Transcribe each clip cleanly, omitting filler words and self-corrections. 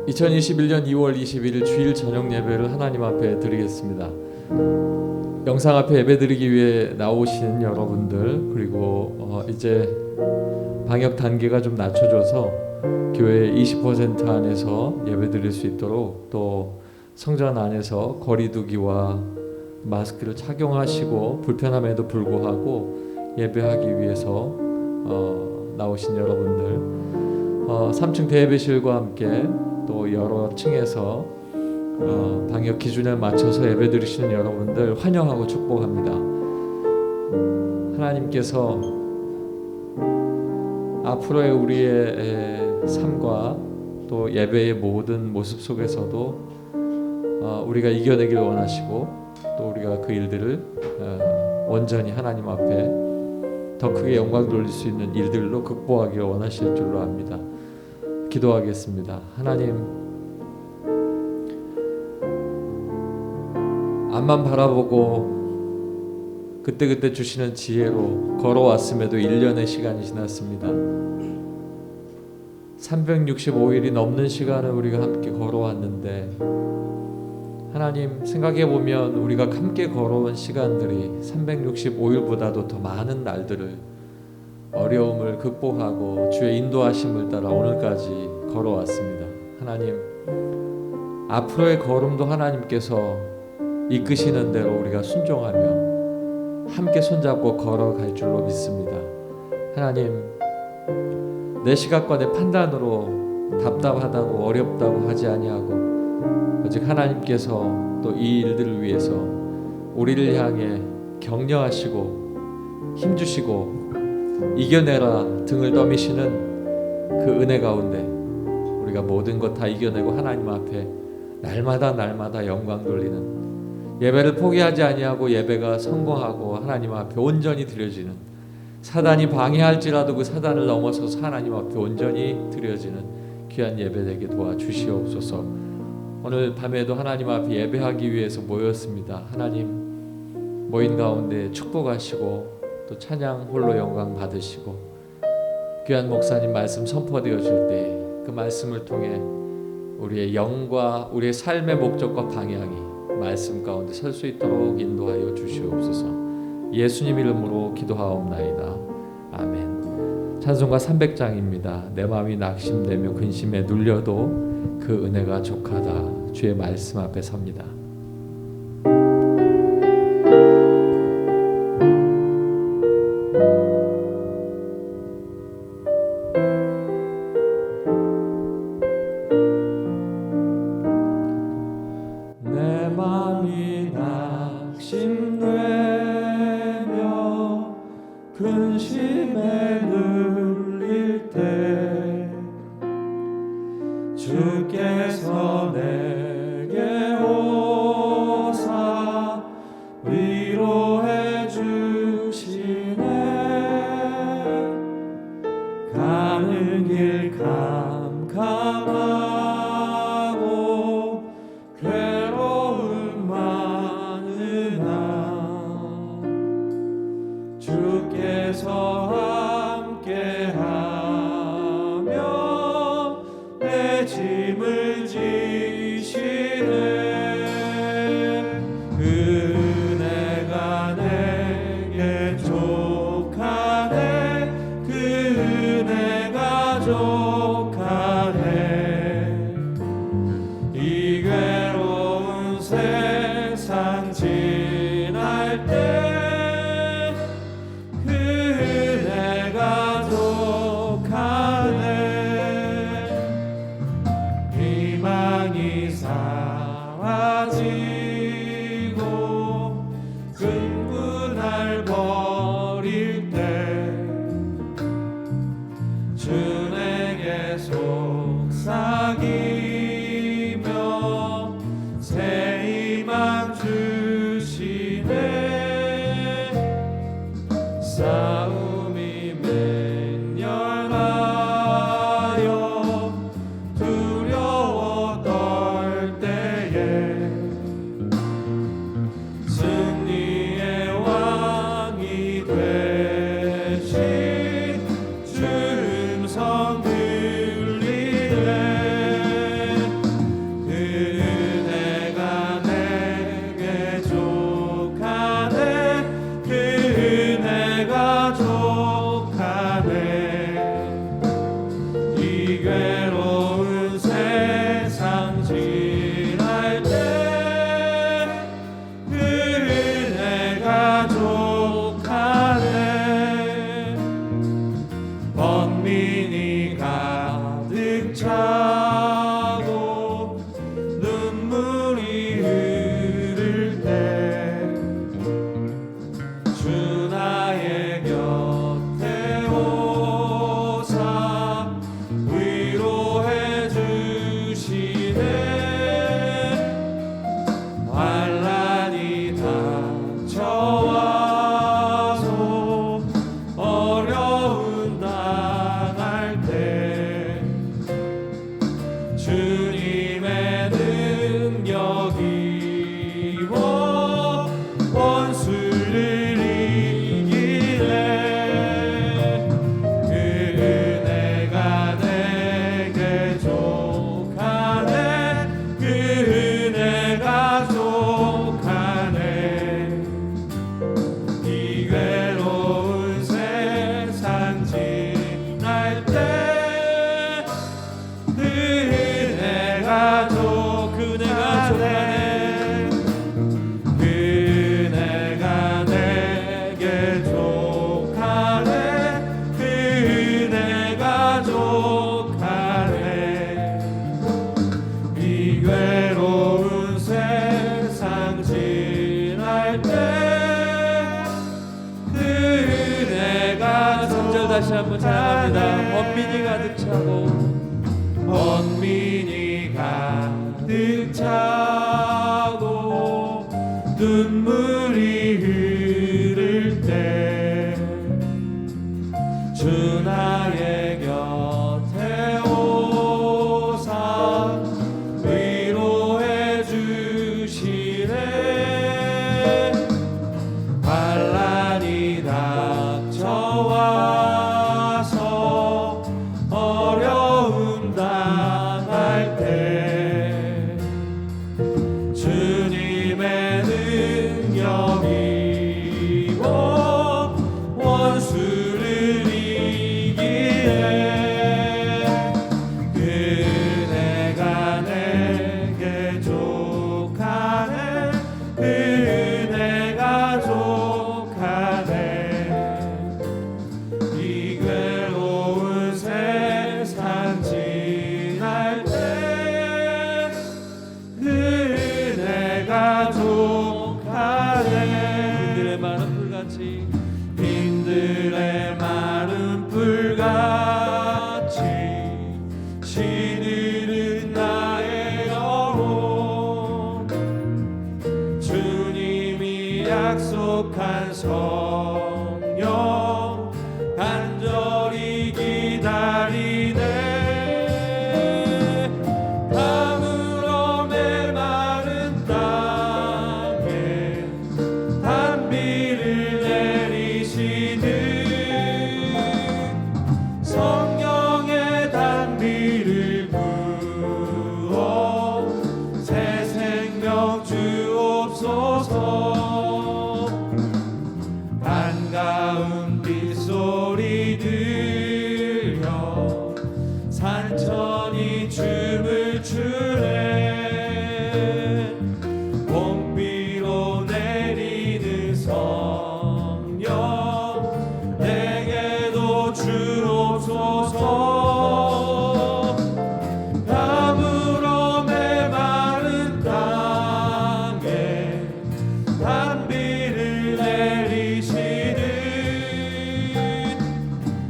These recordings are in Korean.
2021년 2월 21일 주일 저녁 예배를 하나님 앞에 드리겠습니다. 영상 앞에 예배 드리기 위해 나오신 여러분들, 그리고 이제 방역 단계가 좀 낮춰져서 교회 20% 안에서 예배 드릴 수 있도록, 또 성전 안에서 거리 두기와 마스크를 착용하시고 불편함에도 불구하고 예배하기 위해서 나오신 여러분들, 3층 대예배실과 함께 또 여러 층에서 방역 기준에 맞춰서 예배 드리시는 여러분들 환영하고 축복합니다. 하나님께서 앞으로의 우리의 삶과 또 예배의 모든 모습 속에서도 우리가 이겨내길 원하시고, 또 우리가 그 일들을 온전히 하나님 앞에 더 크게 영광 돌릴 수 있는 일들로 극복하길 원하실 줄로 압니다. 기도하겠습니다. 하나님, 앞만 바라보고 그때그때 주시는 지혜로 걸어왔음에도 1년의 시간이 지났습니다. 365일이 넘는 시간을 우리가 함께 걸어왔는데, 하나님, 생각해보면 우리가 함께 걸어온 시간들이 365일보다도 더 많은 날들을 어려움을 극복하고 주의 인도하심을 따라 오늘까지 걸어왔습니다. 하나님, 앞으로의 걸음도 하나님께서 이끄시는 대로 우리가 순종하며 함께 손잡고 걸어갈 줄로 믿습니다. 하나님, 내 시각과 내 판단으로 답답하다고 어렵다고 하지 아니하고, 오직 하나님께서 또 이 일들을 위해서 우리를 향해 격려하시고 힘주시고 이겨내라 등을 떠미시는 그 은혜 가운데 우리가 모든 것 다 이겨내고 하나님 앞에 날마다 영광 돌리는, 예배를 포기하지 아니하고 예배가 성공하고 하나님 앞에 온전히 드려지는, 사단이 방해할지라도 그 사단을 넘어서서 하나님 앞에 온전히 드려지는 귀한 예배 되게 도와주시옵소서. 오늘 밤에도 하나님 앞에 예배하기 위해서 모였습니다. 하나님, 모인 가운데 축복하시고 또 찬양 홀로 영광 받으시고, 귀한 목사님 말씀 선포되어질 때 그 말씀을 통해 우리의 영과 우리의 삶의 목적과 방향이 말씀 가운데 설 수 있도록 인도하여 주시옵소서. 예수님 이름으로 기도하옵나이다. 아멘. 찬송가 300장입니다. 내 마음이 낙심되며 근심에 눌려도 그 은혜가 족하다. 주의 말씀 앞에 섭니다. 내 마음이 낙심되며 근심에 눌릴 때 주께서 내게 오사 위로해 주시네. 가는 길 캄캄하고 괴로움 많으나 주께서 함께하며 내 짐을 지시네. 은혜가 내게 족하네. 그 은혜가 족하네. 이 괴로운 세상 지날 때 그 은혜가 족하네. 이 주님의 능력이 원수를 이기네. 그 은혜가 내게 족하네. 그 은혜가 족하네. 이 외로운 세상 지날 때 그 은혜가 족하네. 그 은혜가 내게 족하네. 그 은혜가 족하네. 이 외로운 세상 지날 때 그 은혜가 3절 다시 한번 찬양합니다. 원민이 가득 차고 원민이 가득 차고 눈물이 흐를 때 주 나의 곁에 오사 위로해 주시네. 환난이 닥쳐와서 어려움 당할 때 주님의 능력이 원수를 이기네. 그 은혜가 내게 족하네. 그 은혜가 족하네. 이 괴로운 세상 지날 때 그 은혜가 족하네. 빈들의 마른 불같이 빈들의 마른 불같이 시들은 나의 영혼. 주님이 약속한 성령 간절히 기다리네. 가물어 메마른 땅에 단비를 내리시듯 성령의 단비를 부어 새 생명 주옵소서. 반가운 빗소리 들려 산천이 춤을 추네. 봄비로 내리는 성령 내게도 주옵소서. 가물어 메마른 땅에 단비를 내리시듯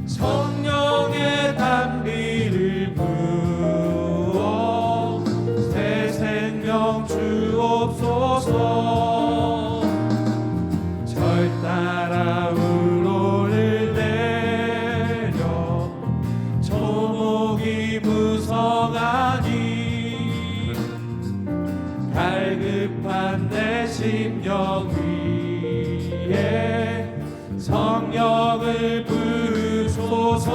성령의 단비를 부어 새 생명 주옵소서. 절 따라 우로를 내려 조목이 무성하니 갈급한 내 심령 위에 성령을 부으소서.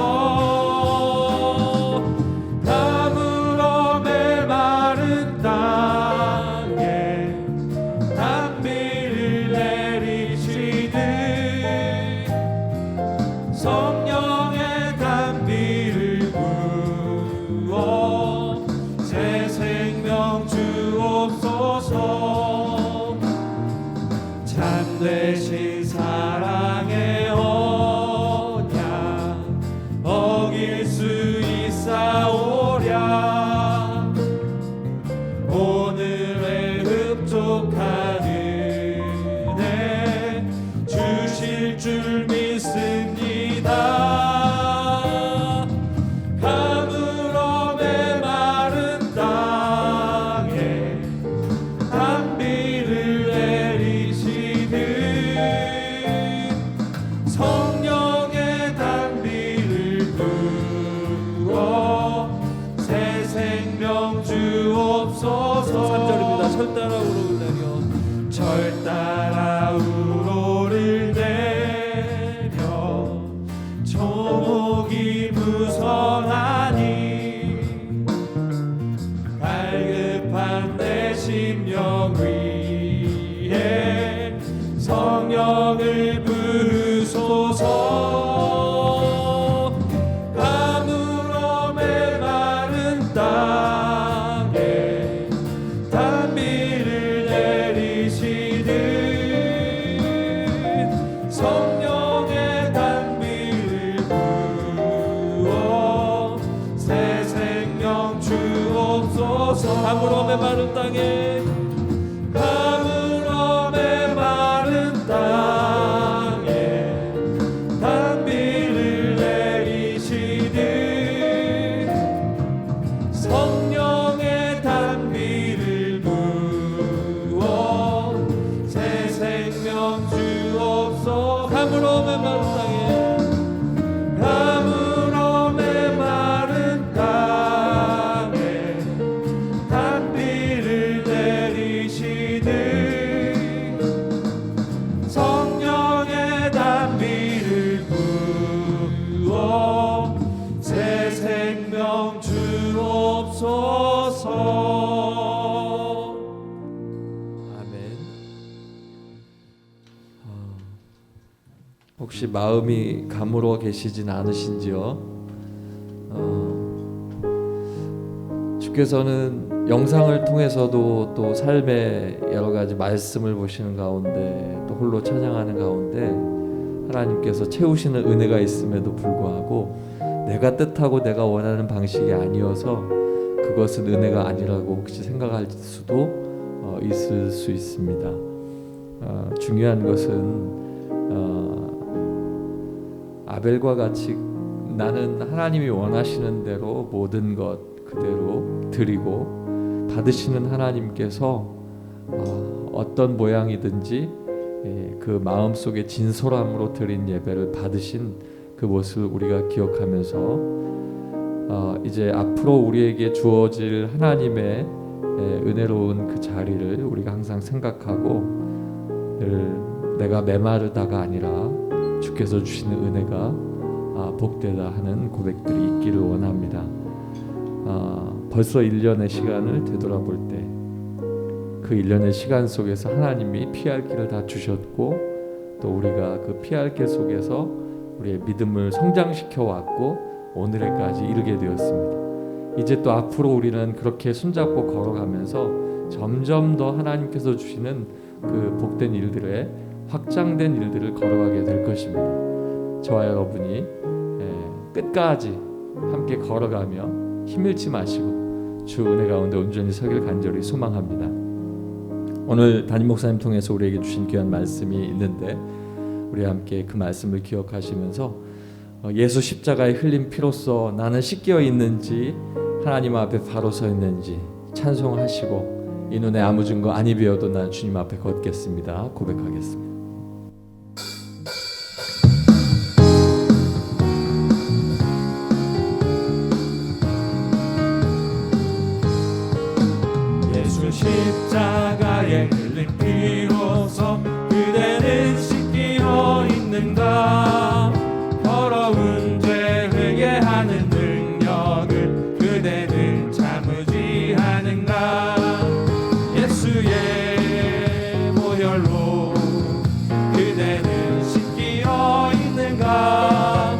가물어 메마른 땅에 단비를 내리시듯 성령의 단비를 부어 새 생명 주옵소서. 참되신 사랑의 언약 어길 수 있사오랴. 생명 주옵소서. 3절입니다. 철 따라 우러를 내려 절 따라 우로를 내려 조목이 무성하니 갈급한 내 심령 위에 성령을 부으소서. 가물어 메마른 땅에 단비를 내리시듯 성령의 단비를 부어 새 생명 주옵소서. 가물어 메마른 땅에 가물어 메마른 땅에 단비를 내리시듯 성령의 단비를 부어 새 생명 주옵소서. 가물어 메마른 땅에 가물어 메마른 땅에 단비를 내리시듯 성령의 단비를 부어 새 생명 주옵소서. 아멘. 혹시 마음이 가물어 계시진 않으신지요? 주께서는 영상을 통해서도 또 삶의 여러 가지 말씀을 보시는 가운데 또 홀로 찬양하는 가운데 하나님께서 채우시는 은혜가 있음에도 불구하고 내가 뜻하고 내가 원하는 방식이 아니어서 그것은 은혜가 아니라고 혹시 생각할 수도 있을 수 있습니다. 중요한 것은 아벨과 같이 나는 하나님이 원하시는 대로 모든 것 그대로 드리고 받으시는 하나님께서 어떤 모양이든지 그 마음속에 진솔함으로 드린 예배를 받으신 그 모습을 우리가 기억하면서 이제 앞으로 우리에게 주어질 하나님의 은혜로운 그 자리를 우리가 항상 생각하고 늘 내가 메마르다가 아니라 주께서 주시는 은혜가 복되다 하는 고백들이 있기를 원합니다. 벌써 1년의 시간을 되돌아볼 때 그 1년의 시간 속에서 하나님이 피할 길을 다 주셨고 또 우리가 그 피할 길 속에서 우리의 믿음을 성장시켜 왔고 오늘에까지 이르게 되었습니다. 이제 또 앞으로 우리는 그렇게 손잡고 걸어가면서 점점 더 하나님께서 주시는 그 복된 일들에 확장된 일들을 걸어가게 될 것입니다. 저와 여러분이 끝까지 함께 걸어가며 힘 잃지 마시고 주 은혜 가운데 온전히 서길 간절히 소망합니다. 오늘 담임 목사님 통해서 우리에게 주신 귀한 말씀이 있는데 우리 함께 그 말씀을 기억하시면서 예수 십자가의 흘린 피로써 나는 씻겨 있는지 하나님 앞에 바로 서 있는지 찬송하시고 이 눈에 아무 증거 아니 비어도 난 주님 앞에 걷겠습니다. 고백하겠습니다. 예수 십자가에 흘린 피로써 그대는 씻기어 있는가. 더러운 죄 회개하는 능력을 그대는 참으지 하는가. 예수의 보혈로 그대는 씻기어 있는가.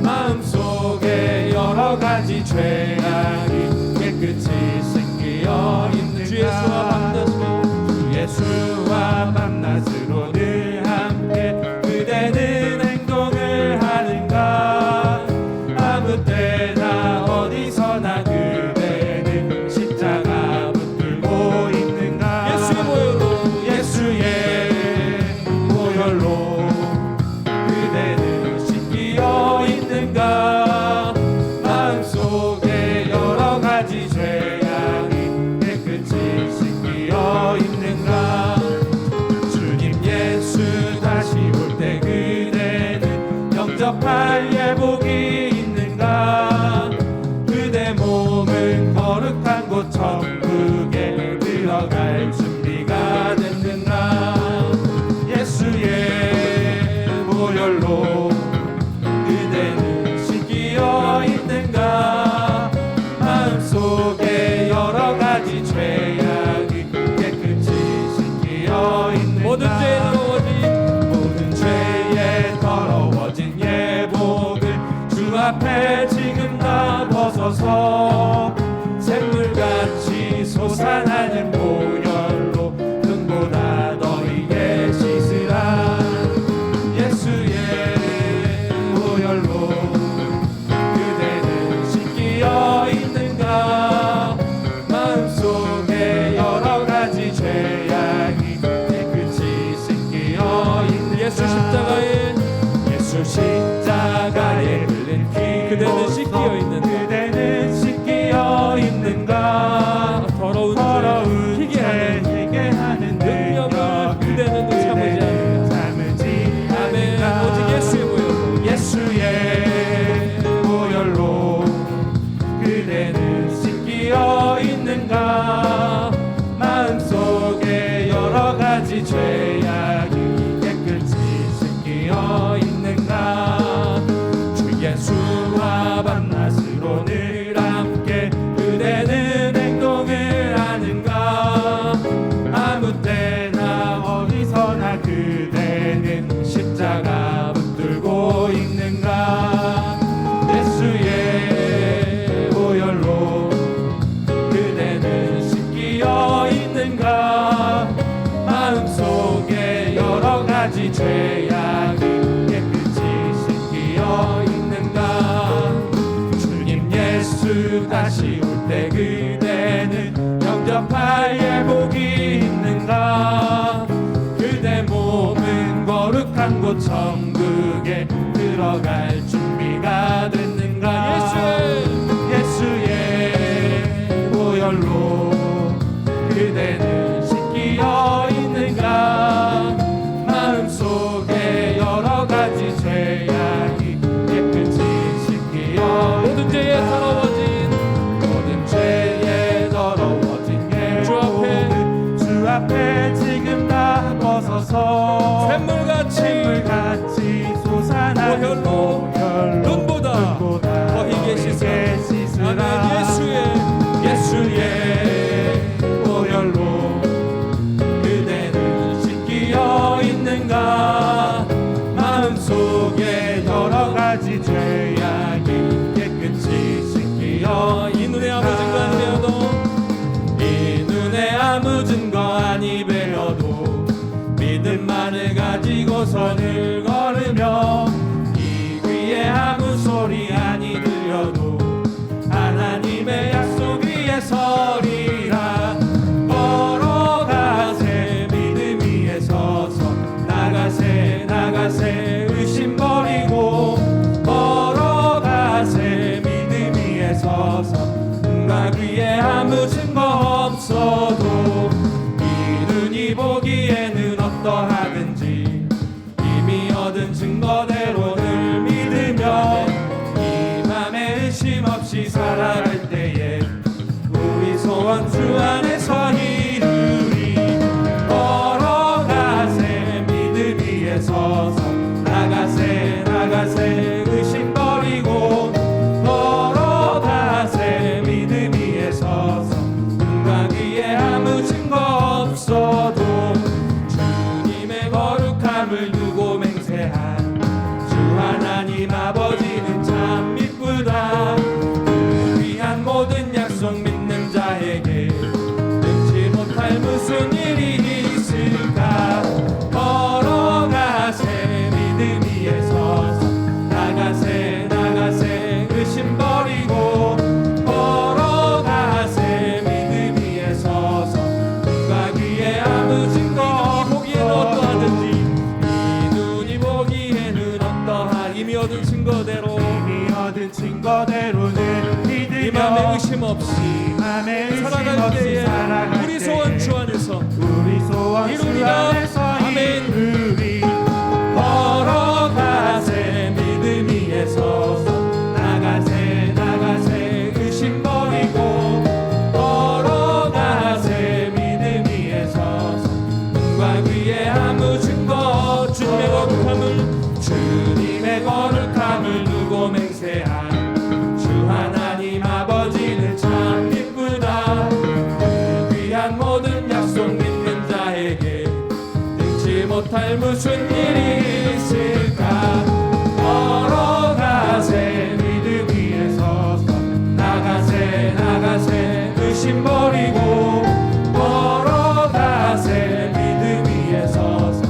마음속에 여러 가지 죄악이 깨끗이 씻기어 있는가. 주 예수와 밤낮으로 늘 함께 그대는 행동을 곧 천국에 들어갈 준비가 됐는가. 예수의 보혈로 그대는 씻기어 있는가. 마음속에 여러 가지 죄악이 깨끗이 씻기어 있는가. 모든 죄에 더러워진 예복을 주 앞에 지금 다 벗어서 샘물같이 솟아나는 보혈로 눈보다 너희의 씻으라. 예수의 보혈로 그대는 씻기어 있는가. 마음속에 여러 가지 죄악이 깨끗이 씻기어 있는가. 예수 십자가에 흘린 피 그대는 씻기어 있는가. 그대는 씻기어 있는가. 더러운 죄 희게 하는 능력을 그대는 참지 않는가. 아멘. 오직 예수의 보혈로 예수의 보혈로 그대는 씻기어 있는가. 마음속에 여러 가지 죄악이 깨끗이 씻기어 있는가. 주 예수와 밤낮으로 늘 함께 그대는 행동을 하는가. 아무 때나 어디서나 그대는 십자가 붙들고 있는가. 예수의 보혈로 그대는 씻기어 있는가. 마음속에 여러 가지 죄악이 깨끗이 씻기어 있는가. 주님 예수 다시 올 때 그대는 영접할 예복이 있는가. 그대 몸은 거룩한 곳 천국에 들어갈 준비가 됐는가. 예수의 보혈로 그대는 씻기어 있는가. 마음속에 여러 가지 죄악이 깨끗이 씻기어 모든 죄에 더러워진 주 앞에 지금 다 벗어서 샘물같이 솟아나는 보혈로 눈보다 더 희게 씻으라. 예수의 보혈로 그대는 씻기어 있는가. 마음속에 여러 가지 죄악이 깨끗이 씻기어 이 눈에 아무 증거 안 되어도 이 눈에 아무 증거 아니 배려도 믿음만을 가지고서 늘 걸으며 이 귀에 아무 소리 아니 들려도 하나님의 약속 위에 서리라. 걸어가세 믿음 위에 서서 나가세 의심 버리고 걸어가세 믿음 위에 서서 음각 위에 아무 증거 없어도 이 눈이 보기에는 어떠하든지 이미 얻은 증거대로 늘 믿으며 이 맘에 의심 없이 살아갈 때에 우리 소원 주 안에서 이루리. 걸어가세 믿음 위에 서서 나가세 의심 버리고 걸어가세 믿음 위에 서서 음각 위에 아무 증거 없어도 주님의 거룩함을 두고 맹세한 주 하나님 아버지는 참 미쁘다. 그 귀한 모든 약속 믿는 자에게 능치 못할 무슨 일이 있을까. 걸어가세 믿음 위에 서서 나가세 의심 버리고 걸어가세 믿음 위에 서서 음각 위에 아무 증거 보기에는 어떠하든지 이 눈이 보기에는 어떠하든지 이미 얻은 증거대로 증거대로는 믿으며 이 맘에 의심 없이 살아갈 때에 우리 소원 주 안에서 이루리라. 아멘. 이루리. 걸어가세 믿음 위에 서서 나가세 의심 버리고 걸어 못할 무슨 일이 있을까. 걸어가세 믿음 위에 서서 나가세 나가세 의심 버리고 걸어가세 믿음 위에 서서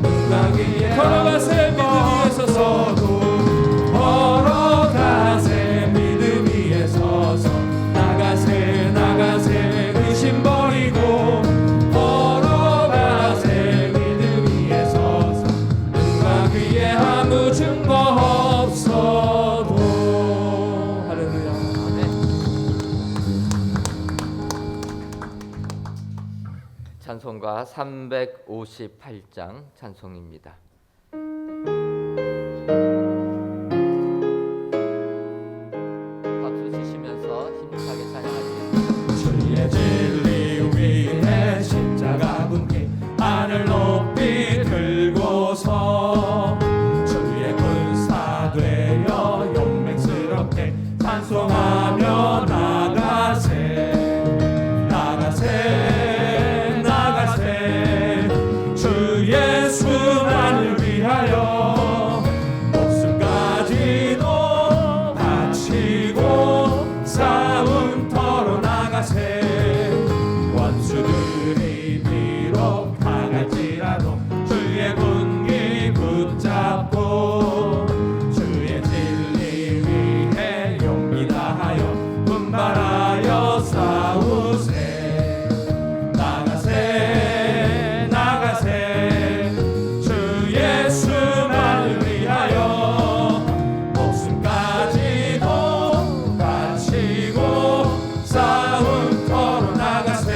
누가 위에 걸어가세 믿음 위에 서서도 걸어가세 믿음 위에 서서 나가세 나가세 의심 버리고 걸어가세 믿음 위에 서서 누가 위에 아무 증거 없어도. 할렐루야. 찬송가 358장 찬송입니다. 박수 치시면서 힘차게 찬양하시겠습니다. 주의 진리 위에 십자가 분기 하늘 높이 들고서 주의 군사 되어 용맹스럽게 찬송하며 나가세 나가세 나가세 주 예수만을 위하여 목숨까지도 바치고 싸움터로 나가세. 원수들이 비록 강할지라도 주의 군기 붙잡고 주의 진리 위해 용기 다하여 분발하여 싸우세. 나가세 나가세 주 예수만을 위하여 목숨까지도 바치고 싸움터로 나가세.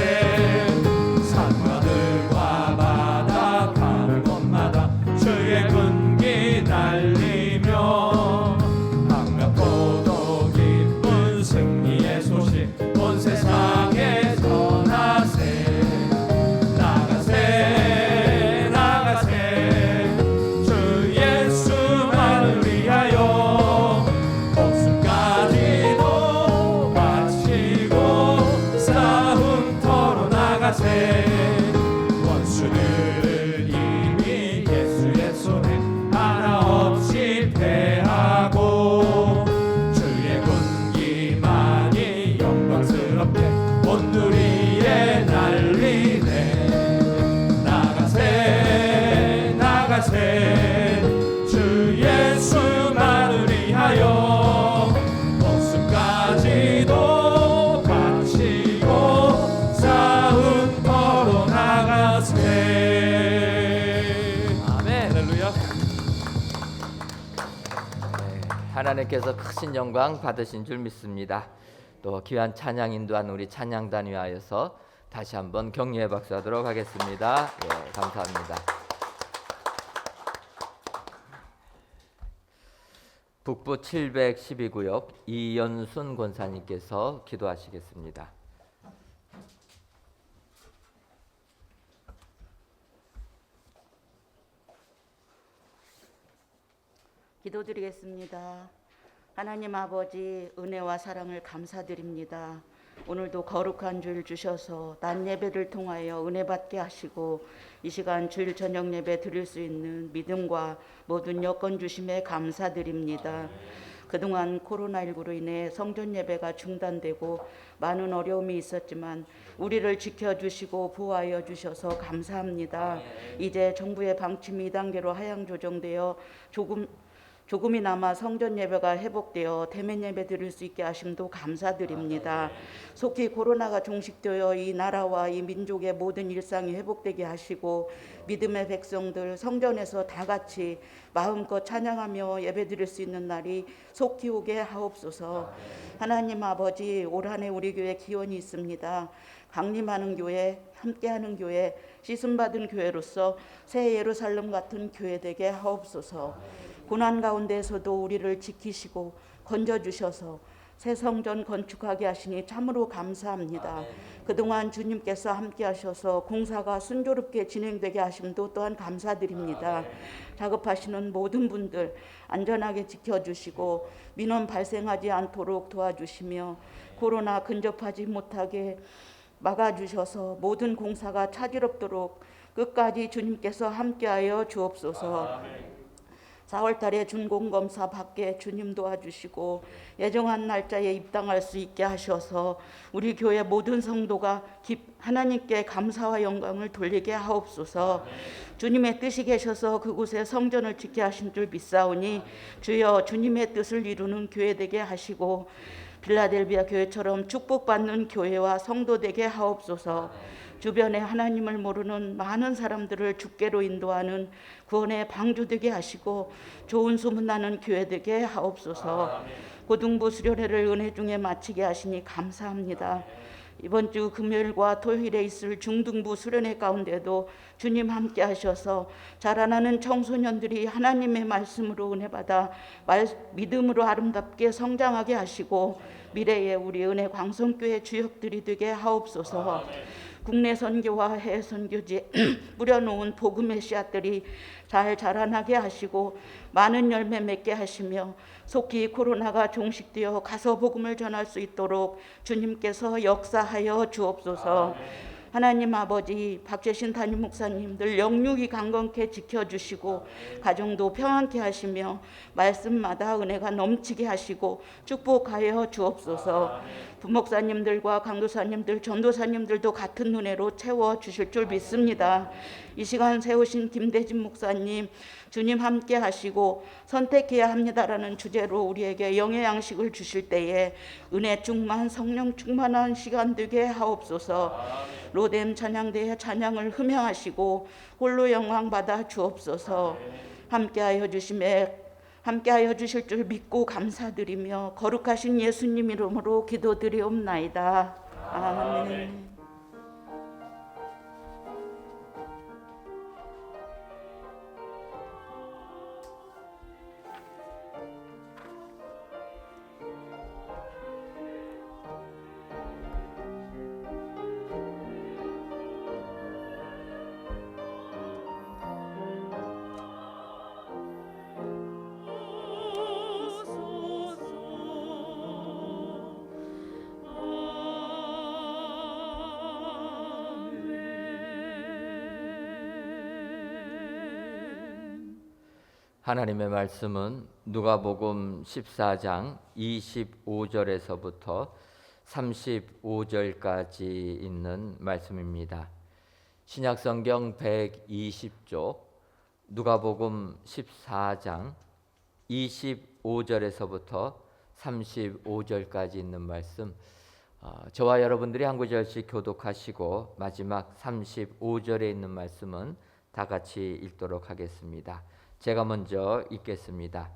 산마들과 바다 가는 곳마다 주의 군기 날리며 강력고도 기쁜 승리의 소식 온 세상에 전하세. 나가세 나가세 주 예수만을 위하여 목숨까지도 바치고 싸움터로 나가세. 원수들을 이미 예수의 손에 하나 없이 패하고 주의 군기만이 영광스럽게 온누리에 날리네. 나가세 나가세 주 예수만을 위하여 목숨까지도 바치고 싸움터로 나가세. 아멘. 할렐루야. 하나님께서 크신 영광 받으신 줄 믿습니다. 또 귀한 찬양 인도한 우리 찬양단 위하여서 다시 한번 격려의 박수하도록 하겠습니다. 예, 감사합니다. 북부 712구역 이연순 권사님께서 기도하시겠습니다. 기도드리겠습니다. 하나님 아버지, 은혜와 사랑을 감사드립니다. 오늘도 거룩한 주일 주셔서 낮 예배를 통하여 은혜 받게 하시고 이 시간 주일 저녁 예배 드릴 수 있는 믿음과 모든 여건 주심에 감사드립니다. 그동안 코로나19로 인해 성전 예배가 중단되고 많은 어려움이 있었지만 우리를 지켜주시고 보호하여 주셔서 감사합니다. 이제 정부의 방침이 2단계로 하향 조정되어 조금이나마 성전 예배가 회복되어 대면 예배 드릴 수 있게 하심도 감사드립니다. 속히 코로나가 종식되어 이 나라와 이 민족의 모든 일상이 회복되게 하시고 믿음의 백성들 성전에서 다 같이 마음껏 찬양하며 예배 드릴 수 있는 날이 속히 오게 하옵소서. 하나님 아버지, 올 한 해 우리 교회 기원이 있습니다. 강림하는 교회, 함께하는 교회, 씻음받은 교회로서 새 예루살렘 같은 교회 되게 하옵소서. 고난 가운데에서도 우리를 지키시고 건져주셔서 새 성전 건축하게 하시니 참으로 감사합니다. 그동안 주님께서 함께 하셔서 공사가 순조롭게 진행되게 하심도 또한 감사드립니다. 작업하시는 모든 분들 안전하게 지켜주시고 민원 발생하지 않도록 도와주시며 코로나 근접하지 못하게 막아주셔서 모든 공사가 차질없도록 끝까지 주님께서 함께하여 주옵소서. 4월달에 준공검사 받게 주님 도와주시고 예정한 날짜에 입당할 수 있게 하셔서 우리 교회 모든 성도가 하나님께 감사와 영광을 돌리게 하옵소서. 주님의 뜻이 계셔서 그곳에 성전을 짓게 하신 줄 믿사오니 주여 주님의 뜻을 이루는 교회 되게 하시고 빌라델비아 교회처럼 축복받는 교회와 성도 되게 하옵소서. 주변에 하나님을 모르는 많은 사람들을 주께로 인도하는 구원의 방주 되게 하시고 좋은 소문나는 교회 되게 하옵소서. 고등부 수련회를 은혜 중에 마치게 하시니 감사합니다. 이번 주 금요일과 토요일에 있을 중등부 수련회 가운데도 주님 함께 하셔서 자라나는 청소년들이 하나님의 말씀으로 은혜 받아 믿음으로 아름답게 성장하게 하시고 미래의 우리 은혜 광성교회 주역들이 되게 하옵소서. 국내 선교와 해외 선교지에 뿌려놓은 복음의 씨앗들이 잘 자라나게 하시고 많은 열매 맺게 하시며 속히 코로나가 종식되어 가서 복음을 전할 수 있도록 주님께서 역사하여 주옵소서. 하나님 아버지, 박재신 담임 목사님들 영육이 강건케 지켜주시고 가정도 평안케 하시며 말씀마다 은혜가 넘치게 하시고 축복하여 주옵소서. 부목사님들과 강도사님들, 전도사님들도 같은 은혜로 채워주실 줄 믿습니다. 이 시간 세우신 김대진 목사님, 주님 함께 하시고 선택해야 합니다라는 주제로 우리에게 영의 양식을 주실 때에 은혜 충만, 성령 충만한 시간 되게 하옵소서. 로뎀 찬양대의 찬양을 흠양하시고 홀로 영광 받아 주옵소서. 함께하여 주실 줄 믿고 감사드리며 거룩하신 예수님 이름으로 기도드리옵나이다. 아멘. 하나님의 말씀은 누가복음 14장 25절에서부터 35절까지 있는 말씀입니다. 신약성경 120쪽 누가복음 14장 25절에서부터 35절까지 있는 말씀, 저와 여러분들이 한 구절씩 교독하시고 마지막 35절에 있는 말씀은 다 같이 읽도록 하겠습니다. 제가 먼저 읽겠습니다.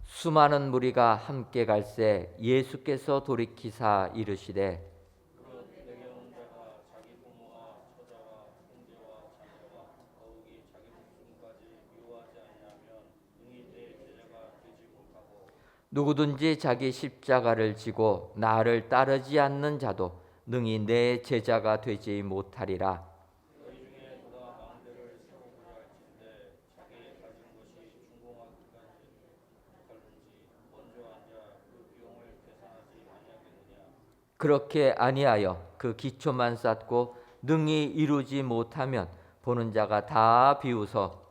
수많은 무리가 함께 갈새 예수께서 돌이키사 이르시되 누구든지 자기 십자가를 지고 나를 따르지 않는 자도 능히 내 제자가 되지 못하리라. 그렇게 아니하여 그 기초만 쌓고 능히 이루지 못하면 보는 자가 다 비웃어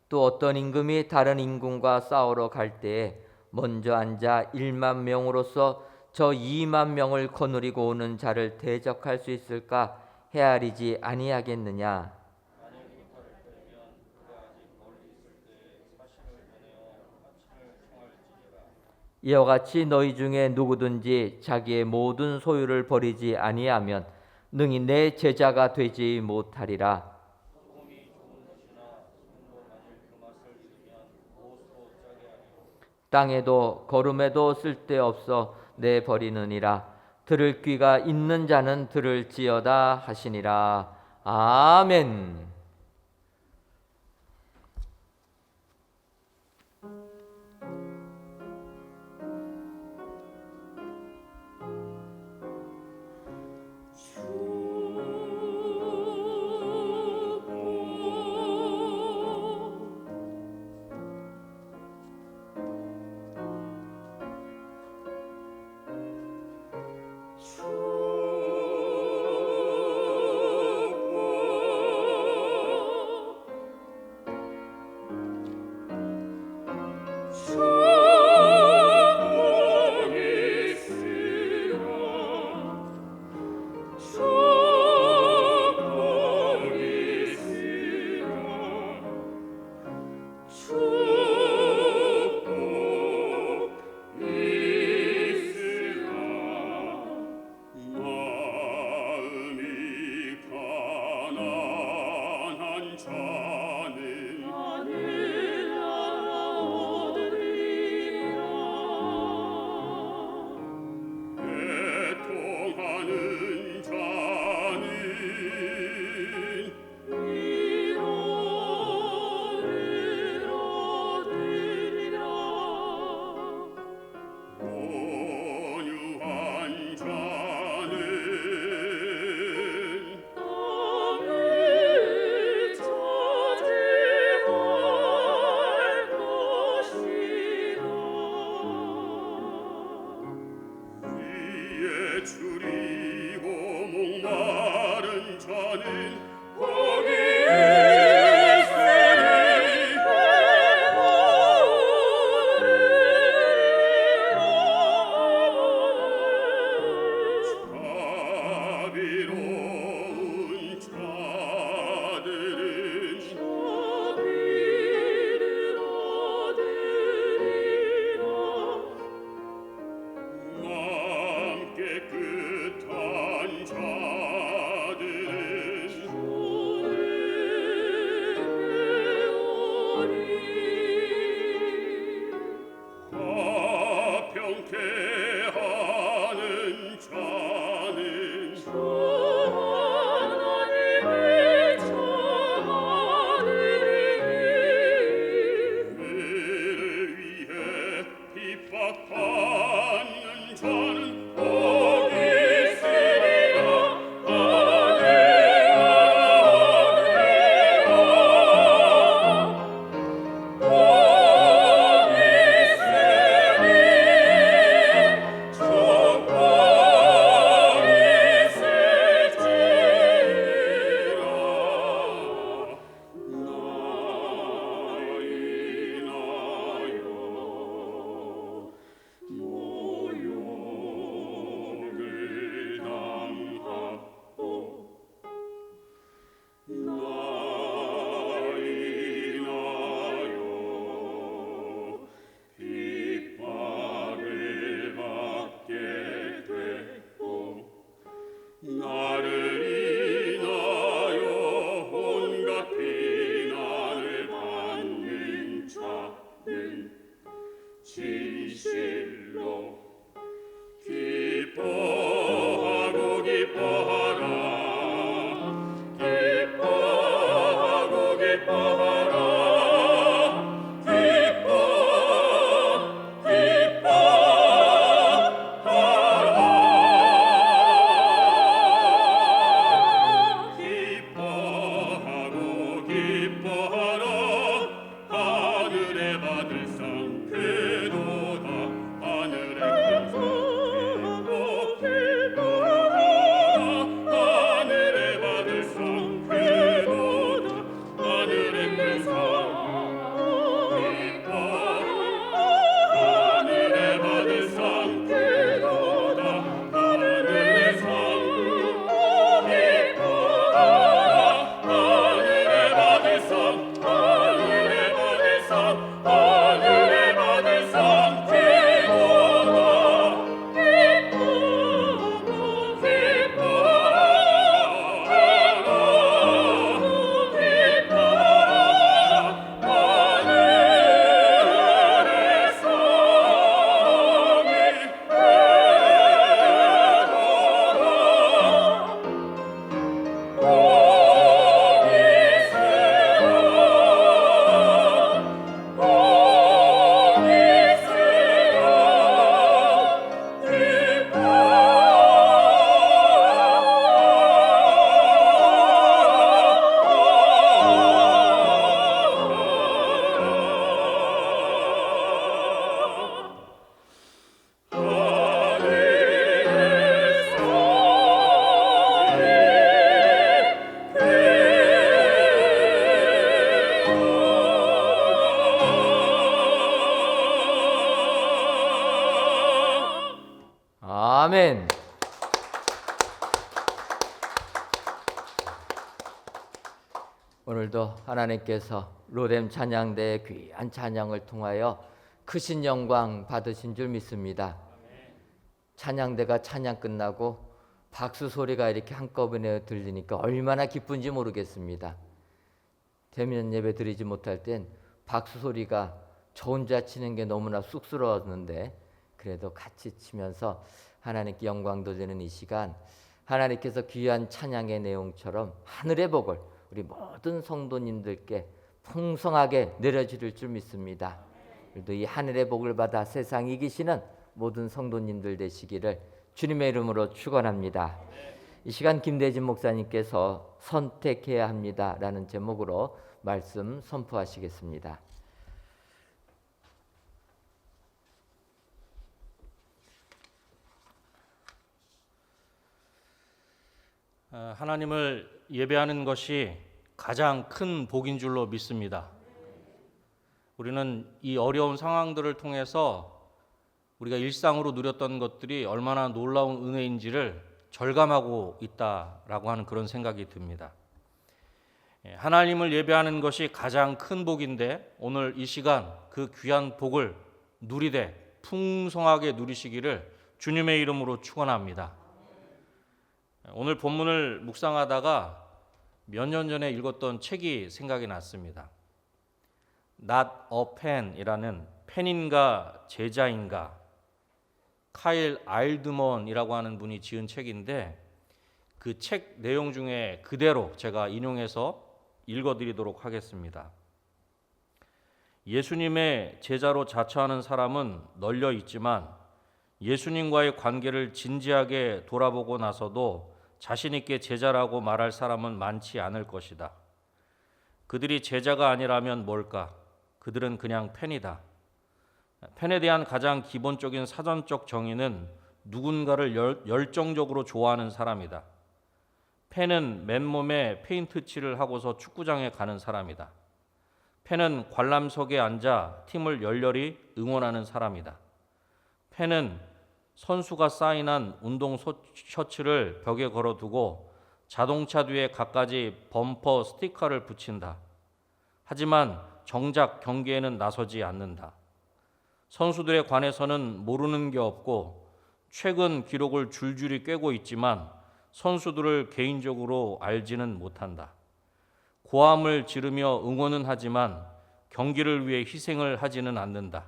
또 어떤 임금이 다른 임금과 싸우러 갈 때에 먼저 앉아 1만 명으로서 저 2만 명을 거느리고 오는 자를 대적할 수 있을까 헤아리지 아니하겠느냐. 이와 같이 너희 중에 누구든지 자기의 모든 소유를 버리지 아니하면 능히 내 제자가 되지 못하리라. 땅에도 거름에도 쓸데없어 내버리느니라. 들을 귀가 있는 자는 들을지어다 하시니라. 아멘. 주 줄이고 목마른 자는 거기에 자비로운 자들은 마음 깨끗한 자들은 화평케 하는 자는 그를 위해 핍박받는 자는 복이 있으리라. 핍박을 받게 됐고 나를 인하여 온갖 비난을 받는 자는 진실로 기뻐하고 기뻐하라. 기뻐하고 기뻐하라. 기뻐하고 기뻐하라. 하늘에 받을 상 그도다. 하늘에 큰 상 기뻐하라. 하늘에 받을 상 그도다. 하늘에 큰 상 하늘에 받을 상 그도다. 하늘의 상 아멘. 오늘도 하나님께서 로뎀 찬양대의 귀한 찬양을 통하여 크신 영광 받으신 줄 믿습니다. 찬양대가 찬양 끝나고 박수 소리가 이렇게 한꺼번에 들리니까 얼마나 기쁜지 모르겠습니다. 대면 예배 드리지 못할 땐 박수 소리가 저 혼자 치는 게 너무나 쑥스러웠는데 그래도 같이 치면서 하나님께 영광 돌리는 이 시간, 하나님께서 귀한 찬양의 내용처럼 하늘의 복을 우리 모든 성도님들께 풍성하게 내려주실 줄 믿습니다. 그래도 이 하늘의 복을 받아 세상 이기시는 모든 성도님들 되시기를 주님의 이름으로 축원합니다. 이 시간 김대진 목사님께서 선택해야 합니다라는 제목으로 말씀 선포하시겠습니다. 하나님을 예배하는 것이 가장 큰 복인 줄로 믿습니다. 우리는 이 어려운 상황들을 통해서 우리가 일상으로 누렸던 것들이 얼마나 놀라운 은혜인지를 절감하고 있다라고 하는 그런 생각이 듭니다. 하나님을 예배하는 것이 가장 큰 복인데 오늘 이 시간 그 귀한 복을 누리되 풍성하게 누리시기를 주님의 이름으로 축원합니다. 오늘 본문을 묵상하다가 몇 년 전에 읽었던 책이 생각이 났습니다. Not a Pen이라는 펜인가 제자인가 카일 아일드먼이라고 하는 분이 지은 책인데 그 책 내용 중에 그대로 제가 인용해서 읽어드리도록 하겠습니다. 예수님의 제자로 자처하는 사람은 널려 있지만 예수님과의 관계를 진지하게 돌아보고 나서도 자신 있게 제자라고 말할 사람은 많지 않을 것이다. 그들이 제자가 아니라면 뭘까? 그들은 그냥 팬이다. 팬에 대한 가장 기본적인 사전적 정의는 누군가를 열정적으로 좋아하는 사람이다. 팬은 맨몸에 페인트 칠을 하고서 축구장에 가는 사람이다. 팬은 관람석에 앉아 팀을 열렬히 응원하는 사람이다. 팬은 선수가 사인한 운동 셔츠를 벽에 걸어두고 자동차 뒤에 갖가지 범퍼 스티커를 붙인다. 하지만 정작 경기에는 나서지 않는다. 선수들에 관해서는 모르는 게 없고 최근 기록을 줄줄이 꿰고 있지만 선수들을 개인적으로 알지는 못한다. 고함을 지르며 응원은 하지만 경기를 위해 희생을 하지는 않는다.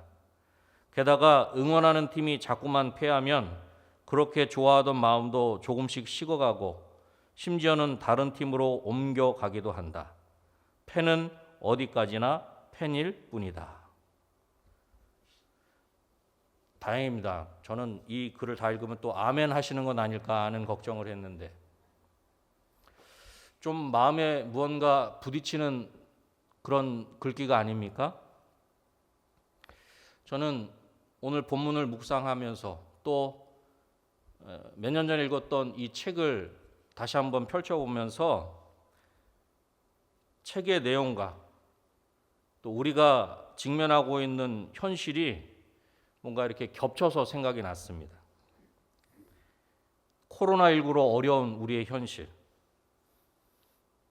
게다가 응원하는 팀이 자꾸만 패하면 그렇게 좋아하던 마음도 조금씩 식어가고 심지어는 다른 팀으로 옮겨가기도 한다. 팬은 어디까지나 팬일 뿐이다. 다행입니다. 저는 이 글을 다 읽으면 또 아멘 하시는 건 아닐까 하는 걱정을 했는데 좀 마음에 무언가 부딪히는 그런 글귀가 아닙니까? 저는 오늘 본문을 묵상하면서 또 몇 년 전에 읽었던 이 책을 다시 한번 펼쳐보면서 책의 내용과 또 우리가 직면하고 있는 현실이 뭔가 이렇게 겹쳐서 생각이 났습니다. 코로나19로 어려운 우리의 현실,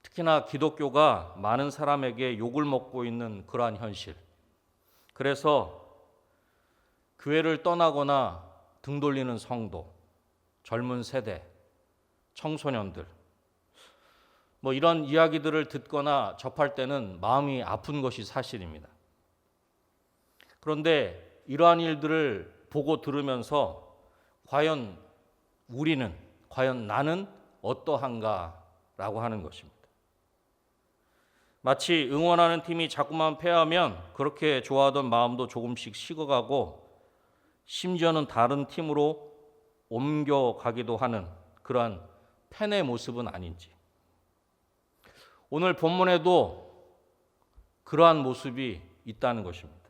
특히나 기독교가 많은 사람에게 욕을 먹고 있는 그러한 현실. 그래서 교회를 떠나거나 등 돌리는 성도, 젊은 세대, 청소년들 이런 이야기들을 듣거나 접할 때는 마음이 아픈 것이 사실입니다. 그런데 이러한 일들을 보고 들으면서 과연 우리는, 과연 나는 어떠한가라고 하는 것입니다. 마치 응원하는 팀이 자꾸만 패하면 그렇게 좋아하던 마음도 조금씩 식어가고 심지어는 다른 팀으로 옮겨가기도 하는 그러한 팬의 모습은 아닌지. 오늘 본문에도 그러한 모습이 있다는 것입니다.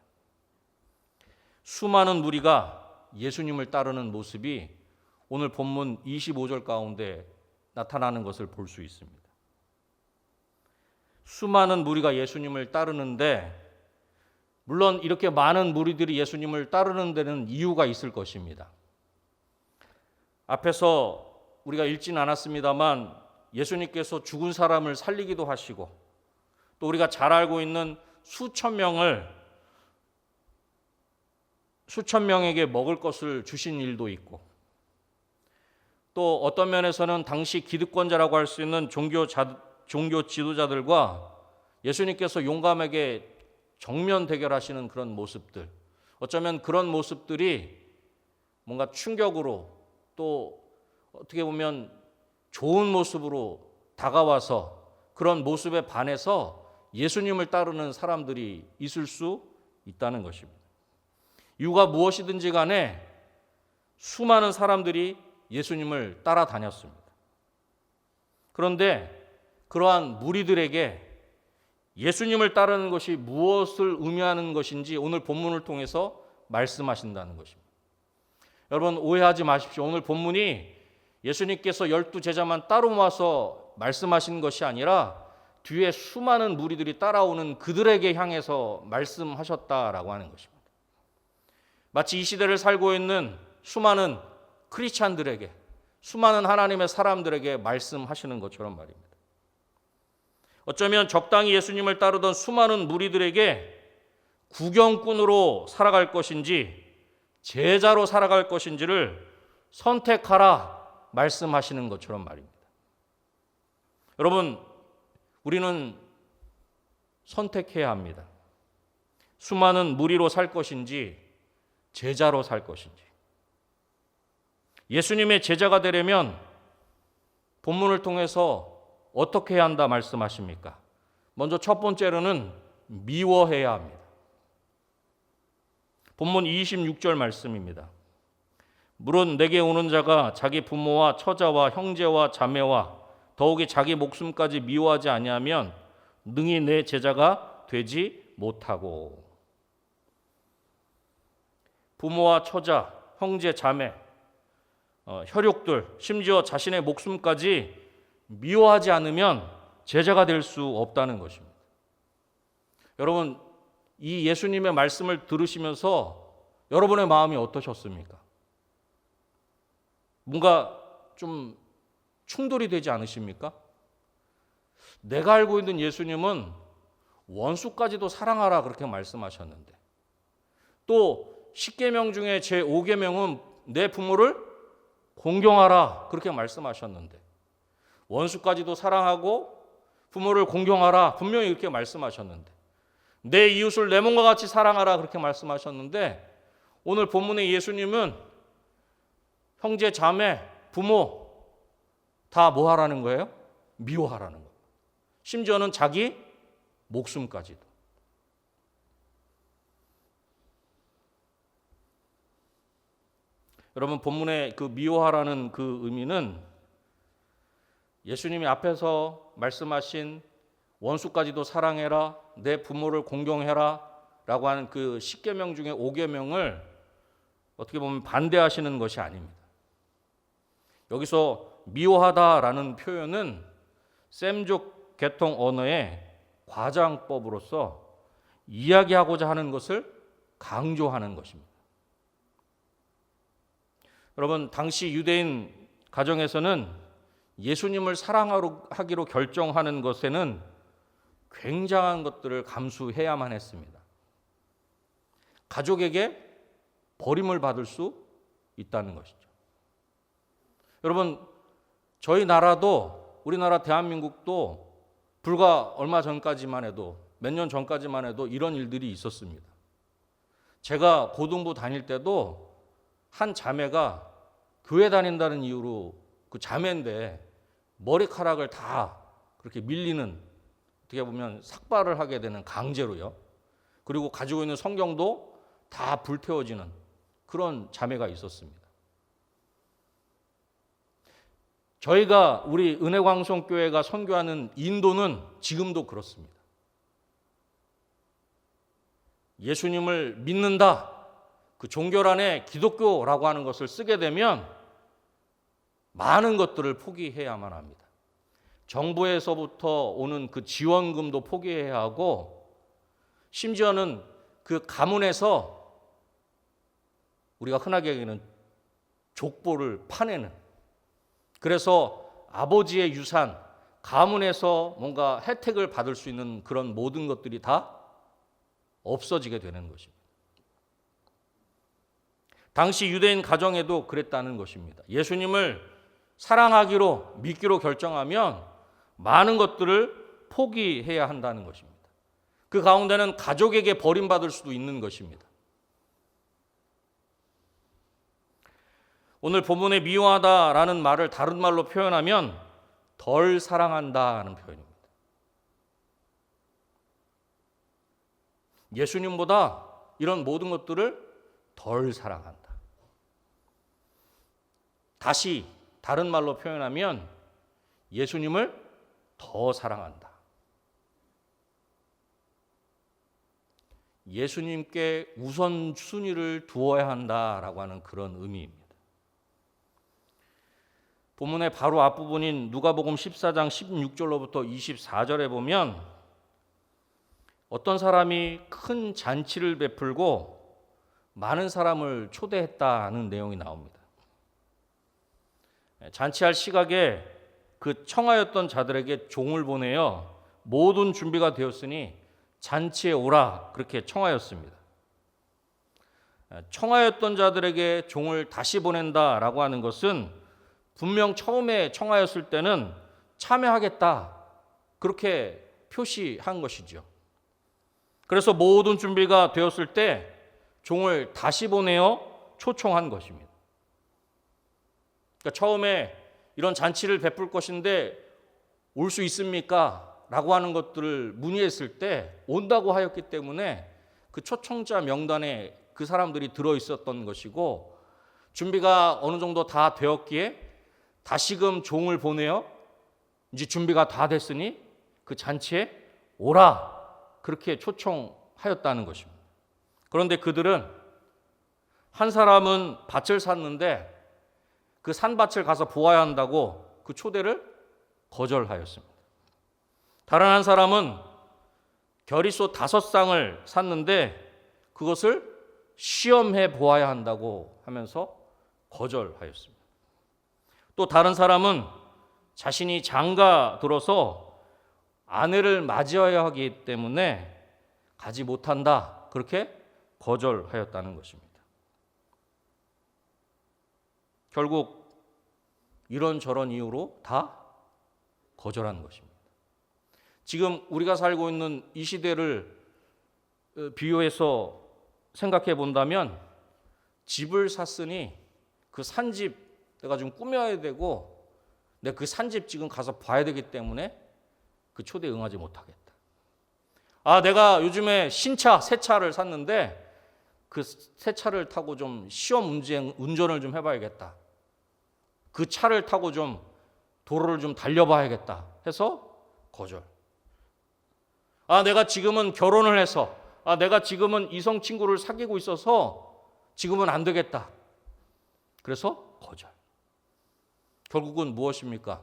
수많은 무리가 예수님을 따르는 모습이 오늘 본문 25절 가운데 나타나는 것을 볼 수 있습니다. 수많은 무리가 예수님을 따르는데 물론 이렇게 많은 무리들이 예수님을 따르는 데는 이유가 있을 것입니다. 앞에서 우리가 읽지는 않았습니다만 예수님께서 죽은 사람을 살리기도 하시고 또 우리가 잘 알고 있는 수천 명에게 먹을 것을 주신 일도 있고 또 어떤 면에서는 당시 기득권자라고 할 수 있는 종교 지도자들과 예수님께서 용감하게 정면 대결하시는 그런 모습들, 어쩌면 그런 모습들이 뭔가 충격으로 또 어떻게 보면 좋은 모습으로 다가와서 그런 모습에 반해서 예수님을 따르는 사람들이 있을 수 있다는 것입니다. 이유가 무엇이든지 간에 수많은 사람들이 예수님을 따라다녔습니다. 그런데 그러한 무리들에게 예수님을 따르는 것이 무엇을 의미하는 것인지 오늘 본문을 통해서 말씀하신다는 것입니다. 여러분 오해하지 마십시오. 오늘 본문이 예수님께서 12제자만 따로 모아서 말씀하신 것이 아니라 뒤에 수많은 무리들이 따라오는 그들에게 향해서 말씀하셨다라고 하는 것입니다. 마치 이 시대를 살고 있는 수많은 크리스찬들에게, 수많은 하나님의 사람들에게 말씀하시는 것처럼 말입니다. 어쩌면 적당히 예수님을 따르던 수많은 무리들에게 구경꾼으로 살아갈 것인지 제자로 살아갈 것인지를 선택하라 말씀하시는 것처럼 말입니다. 여러분, 우리는 선택해야 합니다. 수많은 무리로 살 것인지 제자로 살 것인지. 예수님의 제자가 되려면 본문을 통해서 어떻게 해야 한다 말씀하십니까? 먼저 첫 번째로는 미워해야 합니다. 본문 26절 말씀입니다. 물론 내게 오는 자가 자기 부모와 처자와 형제와 자매와 더욱이 자기 목숨까지 미워하지 아니하면 능히 내 제자가 되지 못하고. 부모와 처자, 형제, 자매, 혈육들, 심지어 자신의 목숨까지 미워하지 않으면 제자가 될 수 없다는 것입니다. 여러분, 이 예수님의 말씀을 들으시면서 여러분의 마음이 어떠셨습니까? 뭔가 좀 충돌이 되지 않으십니까? 내가 알고 있는 예수님은 원수까지도 사랑하라 그렇게 말씀하셨는데, 또 10계명 중에 제 5계명은 내 부모를 공경하라 그렇게 말씀하셨는데, 원수까지도 사랑하고 부모를 공경하라 분명히 이렇게 말씀하셨는데, 내 이웃을 내 몸과 같이 사랑하라 그렇게 말씀하셨는데, 오늘 본문의 예수님은 형제, 자매, 부모 다 뭐 하라는 거예요? 미워하라는 거예요. 심지어는 자기 목숨까지도. 여러분, 본문의 그 미워하라는 그 의미는 예수님이 앞에서 말씀하신 원수까지도 사랑해라, 내 부모를 공경해라 라고 하는 그 10계명 중에 5계명을 어떻게 보면 반대하시는 것이 아닙니다. 여기서 미워하다라는 표현은 셈족 계통 언어의 과장법으로서 이야기하고자 하는 것을 강조하는 것입니다. 여러분, 당시 유대인 가정에서는 예수님을 사랑하기로 결정하는 것에는 굉장한 것들을 감수해야만 했습니다. 가족에게 버림을 받을 수 있다는 것이죠. 여러분, 저희 나라도, 우리나라 대한민국도 불과 얼마 전까지만 해도, 몇 년 전까지만 해도 이런 일들이 있었습니다. 제가 고등부 다닐 때도 한 자매가 교회 다닌다는 이유로, 그 자매인데 머리카락을 다 그렇게 밀리는, 어떻게 보면 삭발을 하게 되는, 강제로요. 그리고 가지고 있는 성경도 다 불태워지는 그런 자매가 있었습니다. 저희가 우리 은혜광성교회가 선교하는 인도는 지금도 그렇습니다. 예수님을 믿는다, 그 종교 안에 기독교라고 하는 것을 쓰게 되면 많은 것들을 포기해야만 합니다. 정부에서부터 오는 그 지원금도 포기해야 하고, 심지어는 그 가문에서 우리가 흔하게 얘기하는 족보를 파내는, 그래서 아버지의 유산, 가문에서 뭔가 혜택을 받을 수 있는 그런 모든 것들이 다 없어지게 되는 것입니다. 당시 유대인 가정에도 그랬다는 것입니다. 예수님을 사랑하기로, 믿기로 결정하면 많은 것들을 포기해야 한다는 것입니다. 그 가운데는 가족에게 버림받을 수도 있는 것입니다. 오늘 본문에 미워하다라는 말을 다른 말로 표현하면 덜 사랑한다는 표현입니다. 예수님보다 이런 모든 것들을 덜 사랑한다. 다시 다른 말로 표현하면 예수님을 더 사랑한다. 예수님께 우선순위를 두어야 한다라고 하는 그런 의미입니다. 본문의 바로 앞부분인 누가복음 14장 16절로부터 24절에 보면 어떤 사람이 큰 잔치를 베풀고 많은 사람을 초대했다는 내용이 나옵니다. 잔치할 시각에 그 청하였던 자들에게 종을 보내어 모든 준비가 되었으니 잔치에 오라 그렇게 청하였습니다. 청하였던 자들에게 종을 다시 보낸다라고 하는 것은 분명 처음에 청하였을 때는 참여하겠다 그렇게 표시한 것이죠. 그래서 모든 준비가 되었을 때 종을 다시 보내어 초청한 것입니다. 그러니까 처음에 이런 잔치를 베풀 것인데 올 수 있습니까? 라고 하는 것들을 문의했을 때 온다고 하였기 때문에 그 초청자 명단에 그 사람들이 들어있었던 것이고, 준비가 어느 정도 다 되었기에 다시금 종을 보내어 이제 준비가 다 됐으니 그 잔치에 오라 그렇게 초청하였다는 것입니다. 그런데 그들은 한 사람은 밭을 샀는데 그 산밭을 가서 보아야 한다고 그 초대를 거절하였습니다. 다른 한 사람은 겨리소 5쌍을 샀는데 그것을 시험해 보아야 한다고 하면서 거절하였습니다. 또 다른 사람은 자신이 장가 들어서 아내를 맞이해야 하기 때문에 가지 못한다 그렇게 거절하였다는 것입니다. 결국 이런저런 이유로 다 거절한 것입니다. 지금 우리가 살고 있는 이 시대를 비유해서 생각해 본다면 집을 샀으니 그 산집 내가 좀 꾸며야 되고 내가 그 산집 지금 가서 봐야 되기 때문에 그 초대에 응하지 못하겠다. 내가 요즘에 신차, 새 차를 샀는데 그 새 차를 타고 좀 시험 운전을 좀 해봐야겠다. 그 차를 타고 좀 도로를 좀 달려봐야겠다 해서 거절. 내가 지금은 결혼을 해서 내가 지금은 이성 친구를 사귀고 있어서 지금은 안 되겠다. 그래서 거절. 결국은 무엇입니까?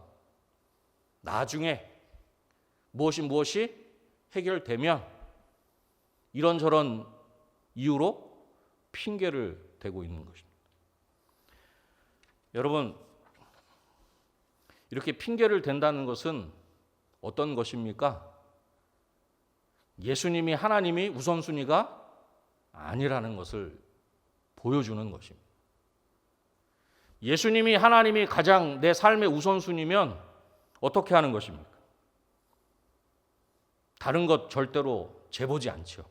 나중에 무엇이 해결되면 이런저런 이유로 핑계를 대고 있는 것입니다. 여러분, 이렇게 핑계를 댄다는 것은 어떤 것입니까? 예수님이 하나님이 우선순위가 아니라는 것을 보여주는 것입니다. 예수님이 하나님이 가장 내 삶의 우선순위면 어떻게 하는 것입니까? 다른 것 절대로 재보지 않죠.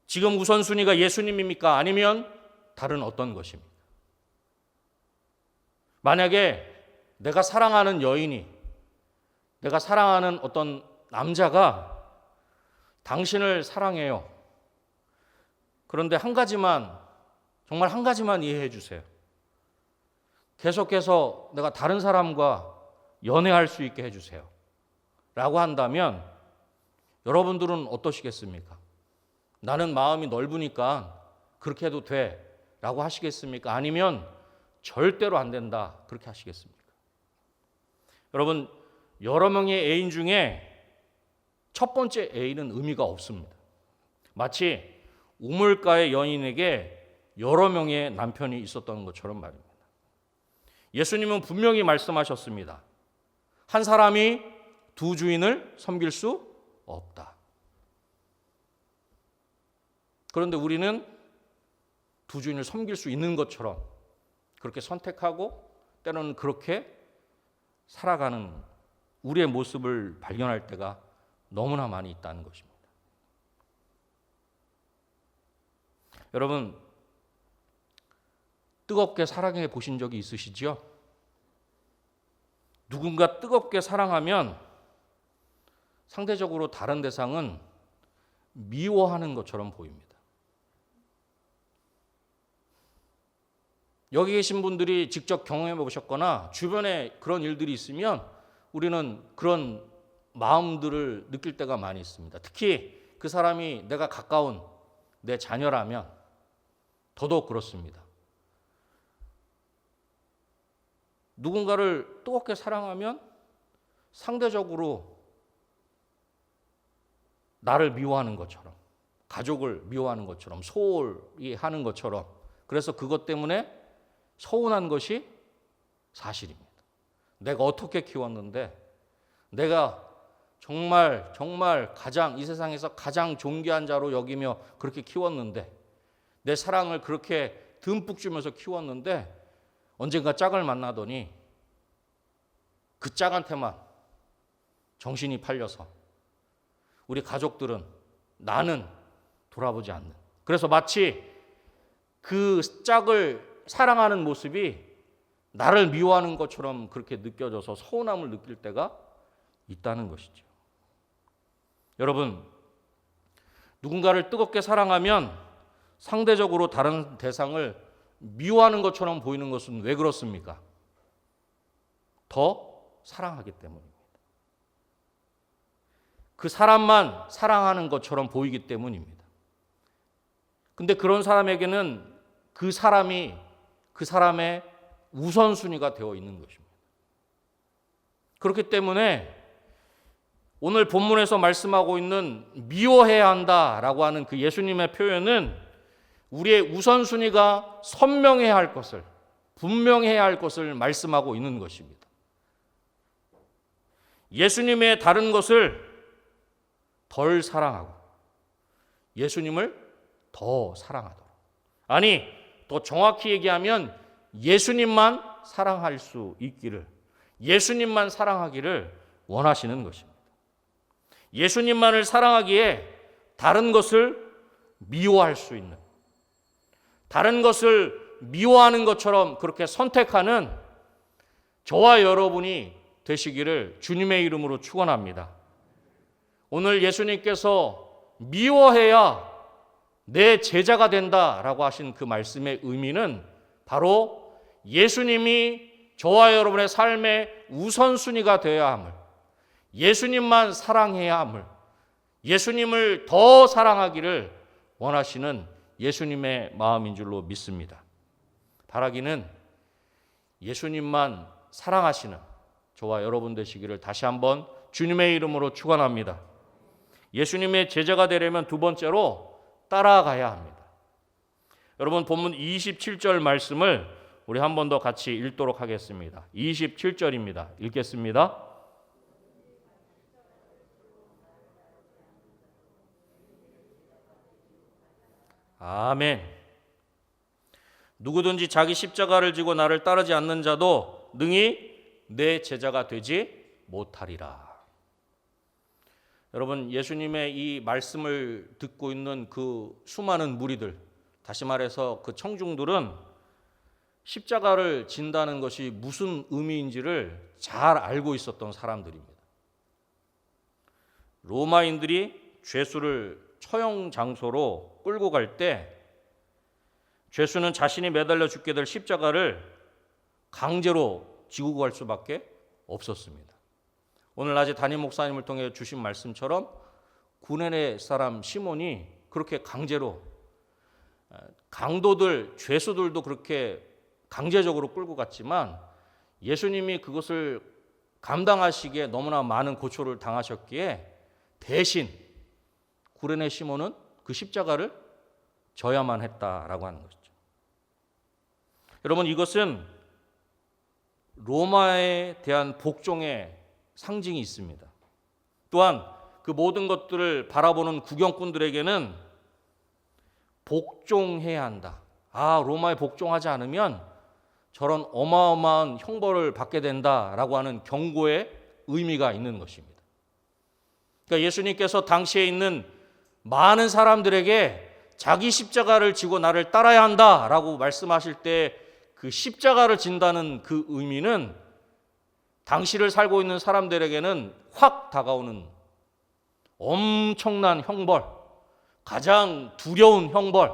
지금 우선순위가 예수님입니까? 아니면 다른 어떤 것입니까? 만약에 내가 사랑하는 여인이, 내가 사랑하는 어떤 남자가 당신을 사랑해요. 그런데 한 가지만, 정말 한 가지만 이해해 주세요. 계속해서 내가 다른 사람과 연애할 수 있게 해주세요 라고 한다면 여러분들은 어떠시겠습니까? 나는 마음이 넓으니까 그렇게 해도 돼 라고 하시겠습니까? 아니면 절대로 안 된다 그렇게 하시겠습니까? 여러분, 여러 명의 애인 중에 첫 번째 애인은 의미가 없습니다. 마치 우물가의 여인에게 여러 명의 남편이 있었던 것처럼 말입니다. 예수님은 분명히 말씀하셨습니다. 한 사람이 두 주인을 섬길 수 없다. 그런데 우리는 두 주인을 섬길 수 있는 것처럼 그렇게 선택하고 때로는 그렇게 살아가는 우리의 모습을 발견할 때가 너무나 많이 있다는 것입니다. 여러분, 뜨겁게 사랑해 보신 적이 있으시죠? 누군가 뜨겁게 사랑하면 상대적으로 다른 대상은 미워하는 것처럼 보입니다. 여기 계신 분들이 직접 경험해 보셨거나 주변에 그런 일들이 있으면 우리는 그런 마음들을 느낄 때가 많이 있습니다. 특히 그 사람이 내가 가까운 내 자녀라면 더더욱 그렇습니다. 누군가를 뜨겁게 사랑하면 상대적으로 나를 미워하는 것처럼, 가족을 미워하는 것처럼, 소홀히 하는 것처럼, 그래서 그것 때문에 서운한 것이 사실입니다. 내가 어떻게 키웠는데, 내가 정말 이 세상에서 가장 존귀한 자로 여기며 그렇게 키웠는데, 내 사랑을 그렇게 듬뿍 주면서 키웠는데 언젠가 짝을 만나더니 그 짝한테만 정신이 팔려서 우리 가족들은, 나는 돌아보지 않는, 그래서 마치 그 짝을 사랑하는 모습이 나를 미워하는 것처럼 그렇게 느껴져서 서운함을 느낄 때가 있다는 것이죠. 여러분, 누군가를 뜨겁게 사랑하면 상대적으로 다른 대상을 미워하는 것처럼 보이는 것은 왜 그렇습니까? 더 사랑하기 때문입니다. 그 사람만 사랑하는 것처럼 보이기 때문입니다. 근데 그런 사람에게는 그 사람이 그 사람의 우선순위가 되어 있는 것입니다. 그렇기 때문에 오늘 본문에서 말씀하고 있는 미워해야 한다라고 하는 그 예수님의 표현은 우리의 우선순위가 선명해야 할 것을, 분명해야 할 것을 말씀하고 있는 것입니다. 예수님의 다른 것을 덜 사랑하고 예수님을 더 사랑하도록, 아니 더 정확히 얘기하면 예수님만 사랑할 수 있기를, 예수님만 사랑하기를 원하시는 것입니다. 예수님만을 사랑하기에 다른 것을 미워할 수 있는, 다른 것을 미워하는 것처럼 그렇게 선택하는 저와 여러분이 되시기를 주님의 이름으로 축원합니다. 오늘 예수님께서 미워해야 내 제자가 된다라고 하신 그 말씀의 의미는 바로 예수님이 저와 여러분의 삶의 우선순위가 되어야 함을, 예수님만 사랑해야 함을, 예수님을 더 사랑하기를 원하시는 예수님의 마음인 줄로 믿습니다. 바라기는 예수님만 사랑하시는 저와 여러분 되시기를 다시 한번 주님의 이름으로 축원합니다. 예수님의 제자가 되려면 두 번째로 따라가야 합니다. 여러분, 본문 27절 말씀을 우리 한 번 더 같이 읽도록 하겠습니다. 27절입니다. 읽겠습니다. 아멘. 누구든지 자기 십자가를 지고 나를 따르지 않는 자도 능히 내 제자가 되지 못하리라. 여러분, 예수님의 이 말씀을 듣고 있는 그 수많은 무리들, 다시 말해서 그 청중들은 십자가를 진다는 것이 무슨 의미인지를 잘 알고 있었던 사람들입니다. 로마인들이 죄수를 처형 장소로 끌고 갈 때 죄수는 자신이 매달려 죽게 될 십자가를 강제로 지고 갈 수밖에 없었습니다. 오늘 낮에 담임 목사님을 통해 주신 말씀처럼 구레네 사람 시몬이 그렇게 강제로, 강도들, 죄수들도 그렇게 강제적으로 끌고 갔지만 예수님이 그것을 감당하시기에 너무나 많은 고초를 당하셨기에 대신 구레네 시몬은 그 십자가를 져야만 했다라고 하는 것이죠. 여러분, 이것은 로마에 대한 복종의 상징이 있습니다. 또한 그 모든 것들을 바라보는 구경꾼들에게는 복종해야 한다. 아, 로마에 복종하지 않으면 저런 어마어마한 형벌을 받게 된다라고 하는 경고의 의미가 있는 것입니다. 그러니까 예수님께서 당시에 있는 많은 사람들에게 자기 십자가를 지고 나를 따라야 한다라고 말씀하실 때 그 십자가를 진다는 그 의미는 당시를 살고 있는 사람들에게는 확 다가오는 엄청난 형벌, 가장 두려운 형벌,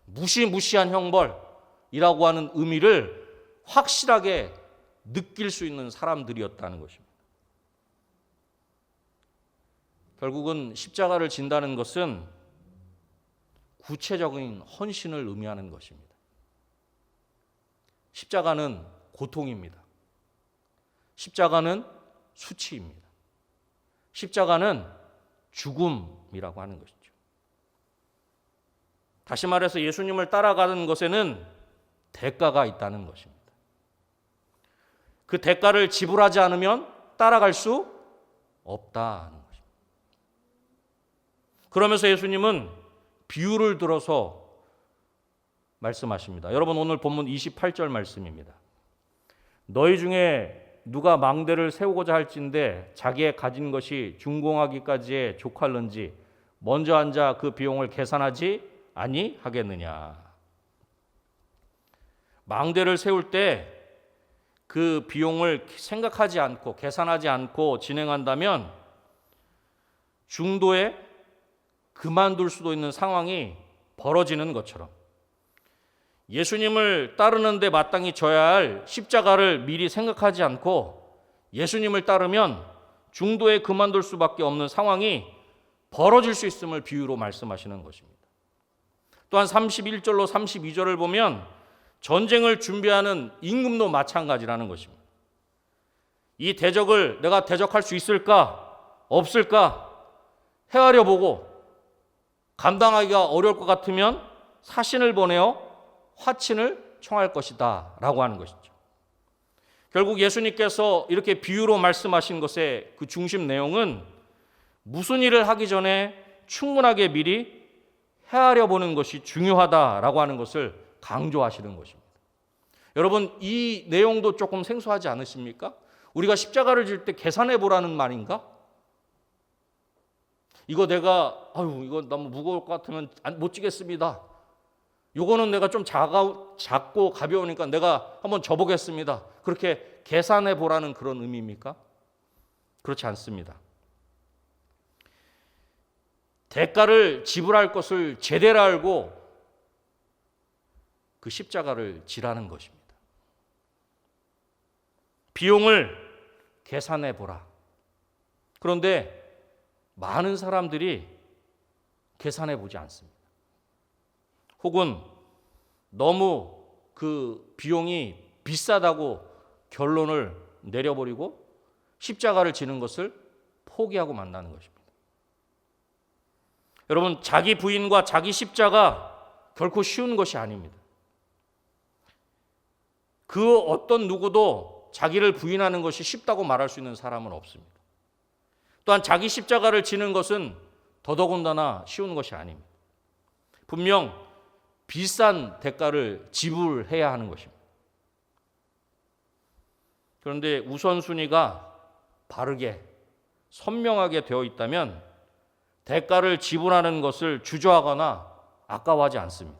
무시무시한 형벌이라고 하는 의미를 확실하게 느낄 수 있는 사람들이었다는 것입니다. 결국은 십자가를 진다는 것은 구체적인 헌신을 의미하는 것입니다. 십자가는 고통입니다. 십자가는 수치입니다. 십자가는 죽음이라고 하는 것이죠. 다시 말해서 예수님을 따라가는 것에는 대가가 있다는 것입니다. 그 대가를 지불하지 않으면 따라갈 수 없다는 것입니다. 그러면서 예수님은 비유를 들어서 말씀하십니다. 여러분, 오늘 본문 28절 말씀입니다. 너희 중에 누가 망대를 세우고자 할진대 자기의 가진 것이 준공하기까지에 족할는지 먼저 앉아 그 비용을 계산하지 아니하겠느냐. 망대를 세울 때 그 비용을 생각하지 않고 계산하지 않고 진행한다면 중도에 그만둘 수도 있는 상황이 벌어지는 것처럼 예수님을 따르는데 마땅히 져야 할 십자가를 미리 생각하지 않고 예수님을 따르면 중도에 그만둘 수밖에 없는 상황이 벌어질 수 있음을 비유로 말씀하시는 것입니다. 또한 31절로 32절을 보면 전쟁을 준비하는 임금도 마찬가지라는 것입니다. 이 대적을 내가 대적할 수 있을까 없을까 헤아려 보고 감당하기가 어려울 것 같으면 사신을 보내어 화친을 청할 것이다 라고 하는 것이죠. 결국 예수님께서 이렇게 비유로 말씀하신 것의 그 중심 내용은 무슨 일을 하기 전에 충분하게 미리 헤아려 보는 것이 중요하다라고 하는 것을 강조하시는 것입니다. 여러분, 이 내용도 조금 생소하지 않으십니까? 우리가 십자가를 질 때 계산해 보라는 말인가? 이거 내가 이거 너무 무거울 것 같으면 못 지겠습니다. 요거는 내가 좀 작고 가벼우니까 내가 한번 져보겠습니다. 그렇게 계산해 보라는 그런 의미입니까? 그렇지 않습니다. 대가를 지불할 것을 제대로 알고 그 십자가를 지라는 것입니다. 비용을 계산해 보라. 그런데 많은 사람들이 계산해 보지 않습니다. 혹은 너무 그 비용이 비싸다고 결론을 내려버리고 십자가를 지는 것을 포기하고 만나는 것입니다. 여러분, 자기 부인과 자기 십자가 결코 쉬운 것이 아닙니다. 그 어떤 누구도 자기를 부인하는 것이 쉽다고 말할 수 있는 사람은 없습니다. 또한 자기 십자가를 지는 것은 더더군다나 쉬운 것이 아닙니다. 분명 비싼 대가를 지불해야 하는 것입니다. 그런데 우선순위가 바르게 선명하게 되어 있다면 대가를 지불하는 것을 주저하거나 아까워하지 않습니다.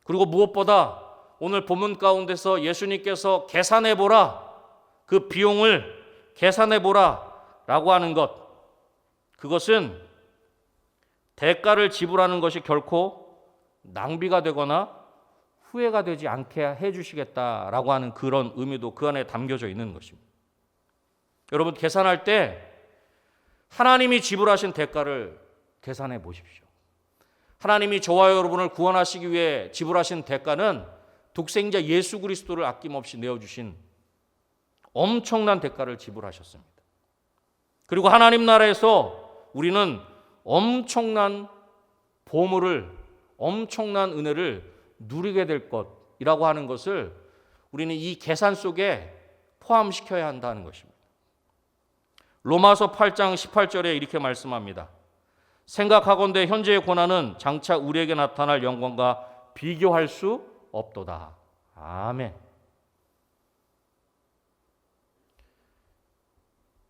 그리고 무엇보다 오늘 본문 가운데서 예수님께서 계산해보라, 그 비용을 계산해보라 라고 하는 것, 그것은 대가를 지불하는 것이 결코 낭비가 되거나 후회가 되지 않게 해주시겠다라고 하는 그런 의미도 그 안에 담겨져 있는 것입니다. 여러분, 계산할 때 하나님이 지불하신 대가를 계산해 보십시오. 하나님이 저와 여러분을 구원하시기 위해 지불하신 대가는 독생자 예수 그리스도를 아낌없이 내어주신 엄청난 대가를 지불하셨습니다. 그리고 하나님 나라에서 우리는 엄청난 보물을, 엄청난 은혜를 누리게 될 것이라고 하는 것을 우리는 이 계산 속에 포함시켜야 한다는 것입니다. 로마서 8장 18절에 이렇게 말씀합니다. 생각하건대 현재의 고난은 장차 우리에게 나타날 영광과 비교할 수 없도다. 아멘.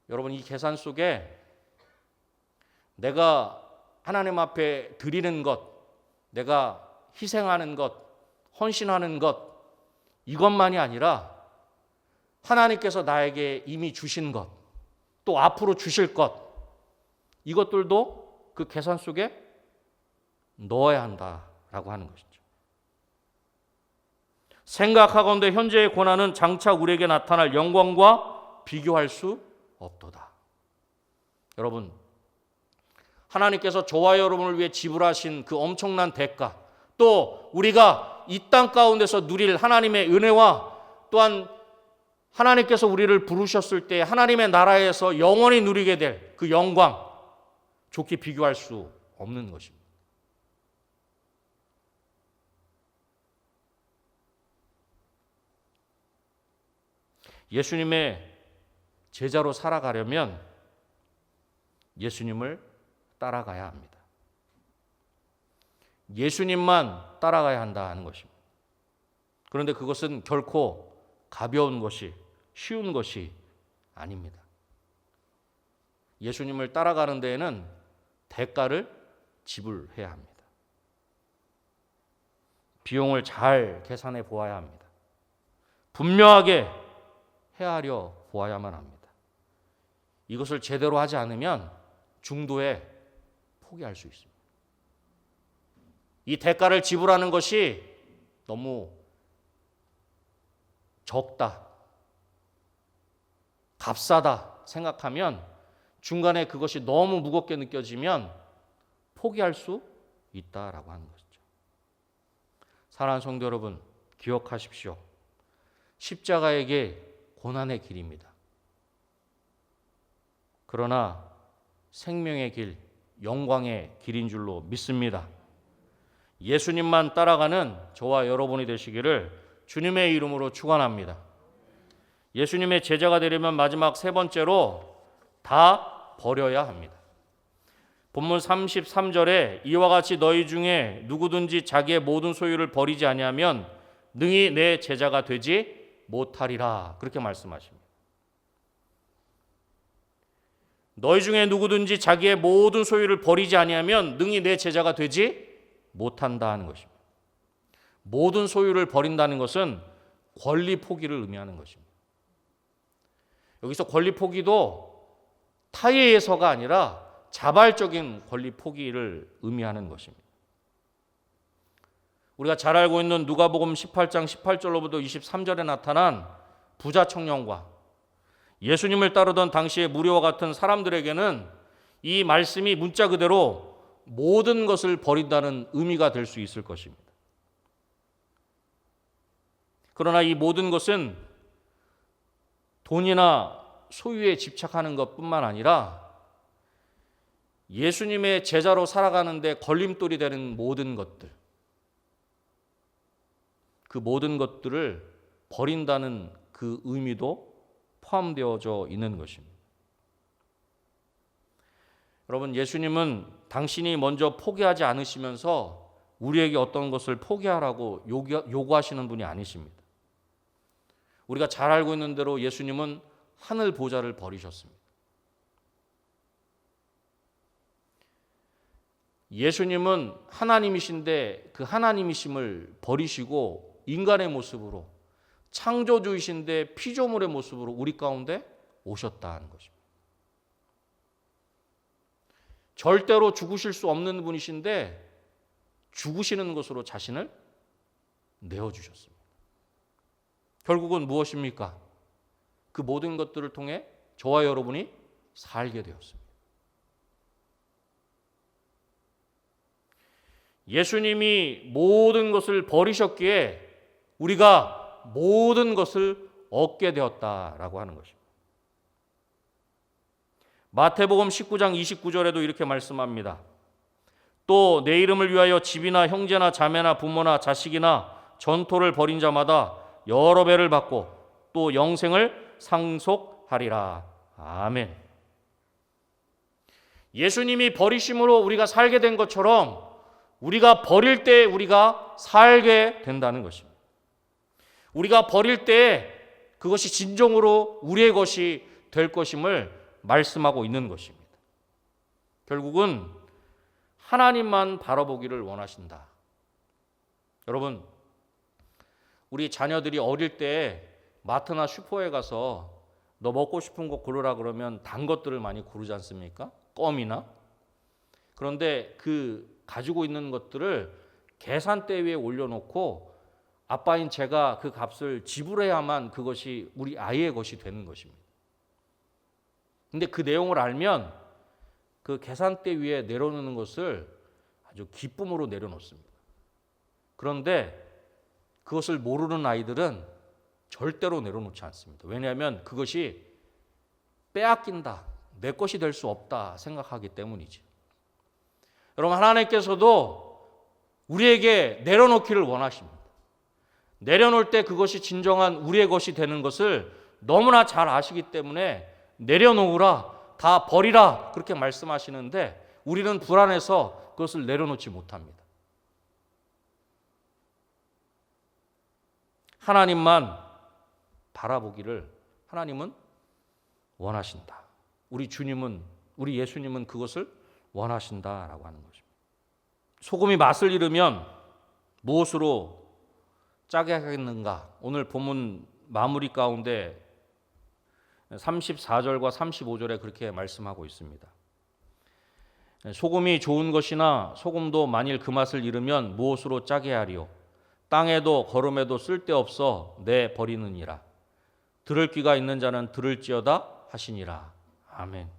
여러분, 이 계산 속에 내가 하나님 앞에 드리는 것, 내가 희생하는 것, 헌신하는 것, 이것만이 아니라 하나님께서 나에게 이미 주신 것, 또 앞으로 주실 것, 이것들도 그 계산 속에 넣어야 한다라고 하는 것이죠. 생각하건대 현재의 고난은 장차 우리에게 나타날 영광과 비교할 수 없도다. 여러분, 하나님께서 저와 여러분을 위해 지불하신 그 엄청난 대가, 또 우리가 이 땅 가운데서 누릴 하나님의 은혜와 또한 하나님께서 우리를 부르셨을 때 하나님의 나라에서 영원히 누리게 될 그 영광, 좋게 비교할 수 없는 것입니다. 예수님의 제자로 살아가려면 예수님을 따라가야 합니다. 예수님만 따라가야 한다는 것입니다. 그런데 그것은 결코 가벼운 것이, 쉬운 것이 아닙니다. 예수님을 따라가는 데에는 대가를 지불해야 합니다. 비용을 잘 계산해 보아야 합니다. 분명하게 헤아려 보아야만 합니다. 이것을 제대로 하지 않으면 중도에 포기할 수 있습니다. 이 대가를 지불하는 것이 너무 적다, 값싸다 생각하면 중간에 그것이 너무 무겁게 느껴지면 포기할 수 있다라고 하는 것이죠. 사랑하는 성도 여러분, 기억하십시오. 십자가에게 고난의 길입니다. 그러나 생명의 길, 영광의 길인 줄로 믿습니다. 예수님만 따라가는 저와 여러분이 되시기를 주님의 이름으로 축원합니다. 예수님의 제자가 되려면 마지막 세 번째로 다 버려야 합니다. 본문 33절에 이와 같이 너희 중에 누구든지 자기의 모든 소유를 버리지 아니하면 능히 내 제자가 되지 못하리라. 그렇게 말씀하십니다. 너희 중에 누구든지 자기의 모든 소유를 버리지 아니하면 능히 내 제자가 되지 못한다 하는 것입니다. 모든 소유를 버린다는 것은 권리 포기를 의미하는 것입니다. 여기서 권리 포기도 타에 의해서가 아니라 자발적인 권리 포기를 의미하는 것입니다. 우리가 잘 알고 있는 누가복음 18장 18절로부터 23절에 나타난 부자 청년과 예수님을 따르던 당시의 무리와 같은 사람들에게는 이 말씀이 문자 그대로 모든 것을 버린다는 의미가 될 수 있을 것입니다. 그러나 이 모든 것은 돈이나 소유에 집착하는 것뿐만 아니라 예수님의 제자로 살아가는데 걸림돌이 되는 모든 것들, 그 모든 것들을 버린다는 그 의미도 포함되어져 있는 것입니다. 여러분, 예수님은 당신이 먼저 포기하지 않으시면서 우리에게 어떤 것을 포기하라고 요구하시는 분이 아니십니다. 우리가 잘 알고 있는 대로 예수님은 하늘 보좌를 버리셨습니다. 예수님은 하나님이신데 그 하나님이심을 버리시고 인간의 모습으로, 창조주이신데 피조물의 모습으로 우리 가운데 오셨다는 것입니다. 절대로 죽으실 수 없는 분이신데 죽으시는 것으로 자신을 내어주셨습니다. 결국은 무엇입니까? 그 모든 것들을 통해 저와 여러분이 살게 되었습니다. 예수님이 모든 것을 버리셨기에 우리가 모든 것을 얻게 되었다라고 하는 것입니다. 마태복음 19장 29절에도 이렇게 말씀합니다. 또 내 이름을 위하여 집이나 형제나 자매나 부모나 자식이나 전토를 벌인 자마다 여러 배를 받고 또 영생을 상속하리라. 아멘. 예수님이 버리심으로 우리가 살게 된 것처럼 우리가 버릴 때 우리가 살게 된다는 것입니다. 우리가 버릴 때 그것이 진정으로 우리의 것이 될 것임을 말씀하고 있는 것입니다. 결국은 하나님만 바라보기를 원하신다. 여러분, 우리 자녀들이 어릴 때 마트나 슈퍼에 가서 너 먹고 싶은 거 고르라 그러면 단 것들을 많이 고르지 않습니까? 껌이나. 그런데 그 가지고 있는 것들을 계산대 위에 올려놓고 아빠인 제가 그 값을 지불해야만 그것이 우리 아이의 것이 되는 것입니다. 근데 그 내용을 알면 그 계산대 위에 내려놓는 것을 아주 기쁨으로 내려놓습니다. 그런데 그것을 모르는 아이들은 절대로 내려놓지 않습니다. 왜냐하면 그것이 빼앗긴다, 내 것이 될 수 없다 생각하기 때문이죠. 여러분, 하나님께서도 우리에게 내려놓기를 원하십니다. 내려놓을 때 그것이 진정한 우리의 것이 되는 것을 너무나 잘 아시기 때문에 내려놓으라, 다 버리라 그렇게 말씀하시는데 우리는 불안해서 그것을 내려놓지 못합니다. 하나님만 바라보기를 하나님은 원하신다. 우리 주님은, 우리 예수님은 그것을 원하신다라고 하는 것입니다. 소금이 맛을 잃으면 무엇으로 짜게 하겠는가? 오늘 본문 마무리 가운데 34절과 35절에 그렇게 말씀하고 있습니다. 소금이 좋은 것이나 소금도 만일 그 맛을 잃으면 무엇으로 짜게 하리요? 땅에도 거름에도 쓸데없어 내 버리느니라. 들을 귀가 있는 자는 들을지어다 하시니라. 아멘.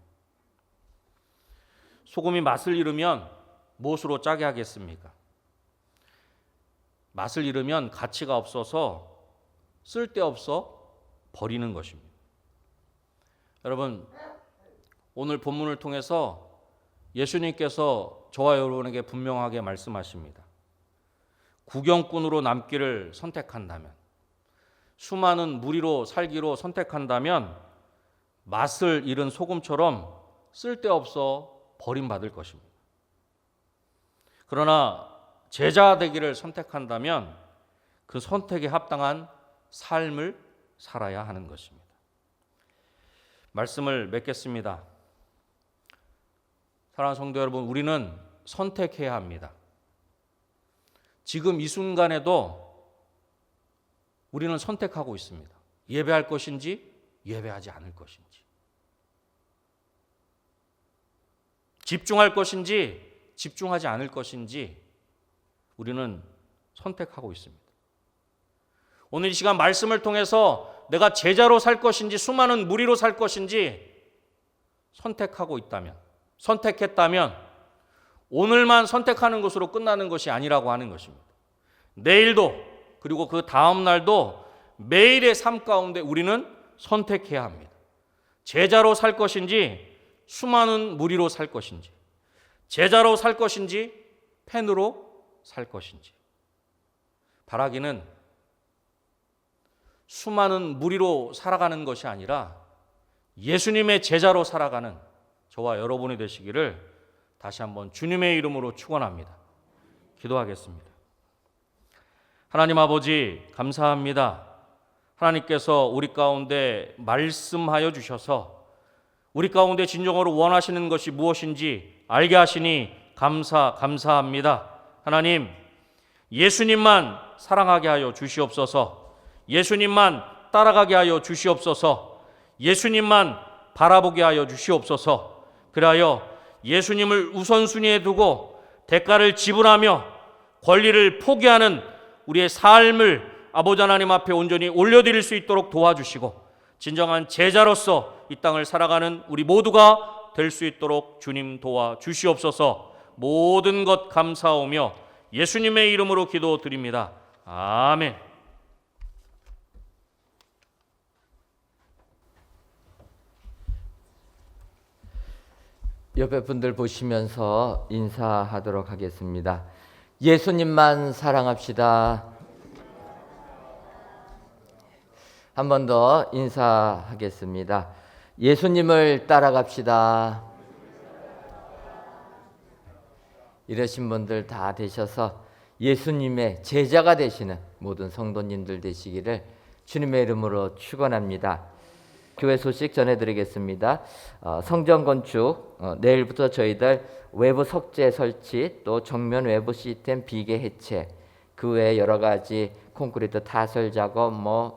소금이 맛을 잃으면 무엇으로 짜게 하겠습니까? 맛을 잃으면 가치가 없어서 쓸데없어 버리는 것입니다. 여러분, 오늘 본문을 통해서 예수님께서 저와 여러분에게 분명하게 말씀하십니다. 구경꾼으로 남기를 선택한다면, 수많은 무리로 살기로 선택한다면 맛을 잃은 소금처럼 쓸데없어 버림받을 것입니다. 그러나 제자 되기를 선택한다면 그 선택에 합당한 삶을 살아야 하는 것입니다. 말씀을 맺겠습니다. 사랑하는 성도 여러분, 우리는 선택해야 합니다. 지금 이 순간에도 우리는 선택하고 있습니다. 예배할 것인지 예배하지 않을 것인지, 집중할 것인지 집중하지 않을 것인지 우리는 선택하고 있습니다. 오늘 이 시간 말씀을 통해서 내가 제자로 살 것인지 수많은 무리로 살 것인지 선택하고 있다면, 선택했다면 오늘만 선택하는 것으로 끝나는 것이 아니라고 하는 것입니다. 내일도, 그리고 그 다음 날도 매일의 삶 가운데 우리는 선택해야 합니다. 제자로 살 것인지 수많은 무리로 살 것인지, 제자로 살 것인지 팬으로 살 것인지. 바라기는 수많은 무리로 살아가는 것이 아니라 예수님의 제자로 살아가는 저와 여러분이 되시기를 다시 한번 주님의 이름으로 축원합니다. 기도하겠습니다. 하나님 아버지, 감사합니다. 하나님께서 우리 가운데 말씀하여 주셔서 우리 가운데 진정으로 원하시는 것이 무엇인지 알게 하시니 감사합니다. 하나님, 예수님만 사랑하게 하여 주시옵소서. 예수님만 따라가게 하여 주시옵소서. 예수님만 바라보게 하여 주시옵소서. 그리하여 예수님을 우선순위에 두고 대가를 지불하며 권리를 포기하는 우리의 삶을 아버지 하나님 앞에 온전히 올려드릴 수 있도록 도와주시고 진정한 제자로서 이 땅을 살아가는 우리 모두가 될 수 있도록 주님 도와주시옵소서. 모든 것 감사하며 예수님의 이름으로 기도드립니다. 아멘. 옆에 분들 보시면서 인사하도록 하겠습니다. 예수님만 사랑합시다. 한 번 더 인사하겠습니다. 예수님을 따라갑시다. 이러신 분들 다 되셔서 예수님의 제자가 되시는 모든 성도님들 되시기를 주님의 이름으로 축원합니다. 교회 소식 전해드리겠습니다. 성전 건축, 내일부터 저희들 외부 석재 설치, 또 정면 외부 시스템 비계 해체, 그 외에 여러 가지 콘크리트 타설 작업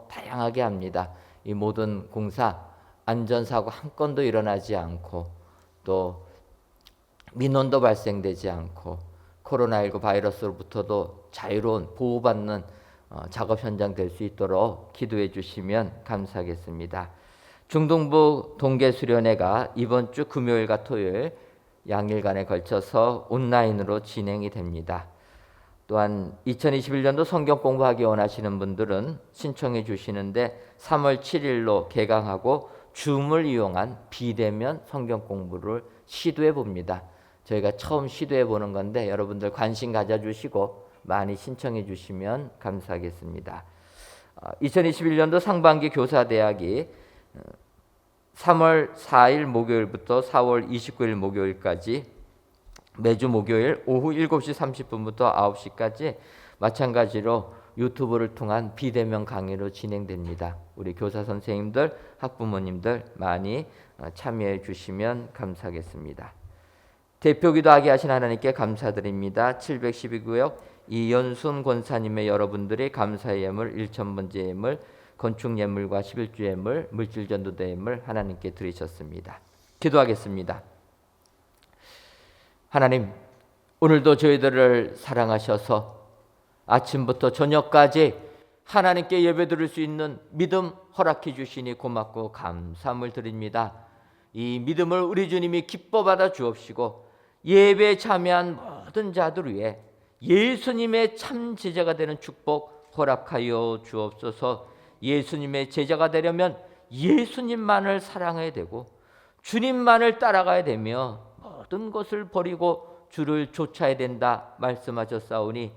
다양하게 합니다. 이 모든 공사 안전사고 한 건도 일어나지 않고 또 민원도 발생되지 않고 코로나19 바이러스로부터도 자유로운 보호받는 작업 현장 될 수 있도록 기도해 주시면 감사하겠습니다. 중동부 동계수련회가 이번 주 금요일과 토요일 양일간에 걸쳐서 온라인으로 진행이 됩니다. 또한 2021년도 성경 공부하기 원하시는 분들은 신청해 주시는데 3월 7일로 개강하고 줌을 이용한 비대면 성경 공부를 시도해 봅니다. 저희가 처음 시도해 보는 건데 여러분들 관심 가져주시고 많이 신청해 주시면 감사하겠습니다. 2021년도 상반기 교사대학이 3월 4일 목요일부터 4월 29일 목요일까지 매주 목요일 오후 7시 30분부터 9시까지 마찬가지로 유튜브를 통한 비대면 강의로 진행됩니다. 우리 교사 선생님들, 학부모님들 많이 참여해 주시면 감사하겠습니다. 대표 기도하게 하신 하나님께 감사드립니다. 712구역 이연순 권사님의 여러분들이 감사의 예물, 1,000번째 예물, 건축 예물과 11주 예물, 물질 전도대 예물 하나님께 드리셨습니다. 기도하겠습니다. 하나님, 오늘도 저희들을 사랑하셔서 아침부터 저녁까지 하나님께 예배드릴 수 있는 믿음 허락해 주시니 고맙고 감사함을 드립니다. 이 믿음을 우리 주님이 기뻐 받아 주옵시고 예배에 참여한 모든 자들 위해 예수님의 참 제자가 되는 축복 허락하여 주옵소서. 예수님의 제자가 되려면 예수님만을 사랑해야 되고 주님만을 따라가야 되며 모든 것을 버리고 주를 쫓아야 된다 말씀하셨사오니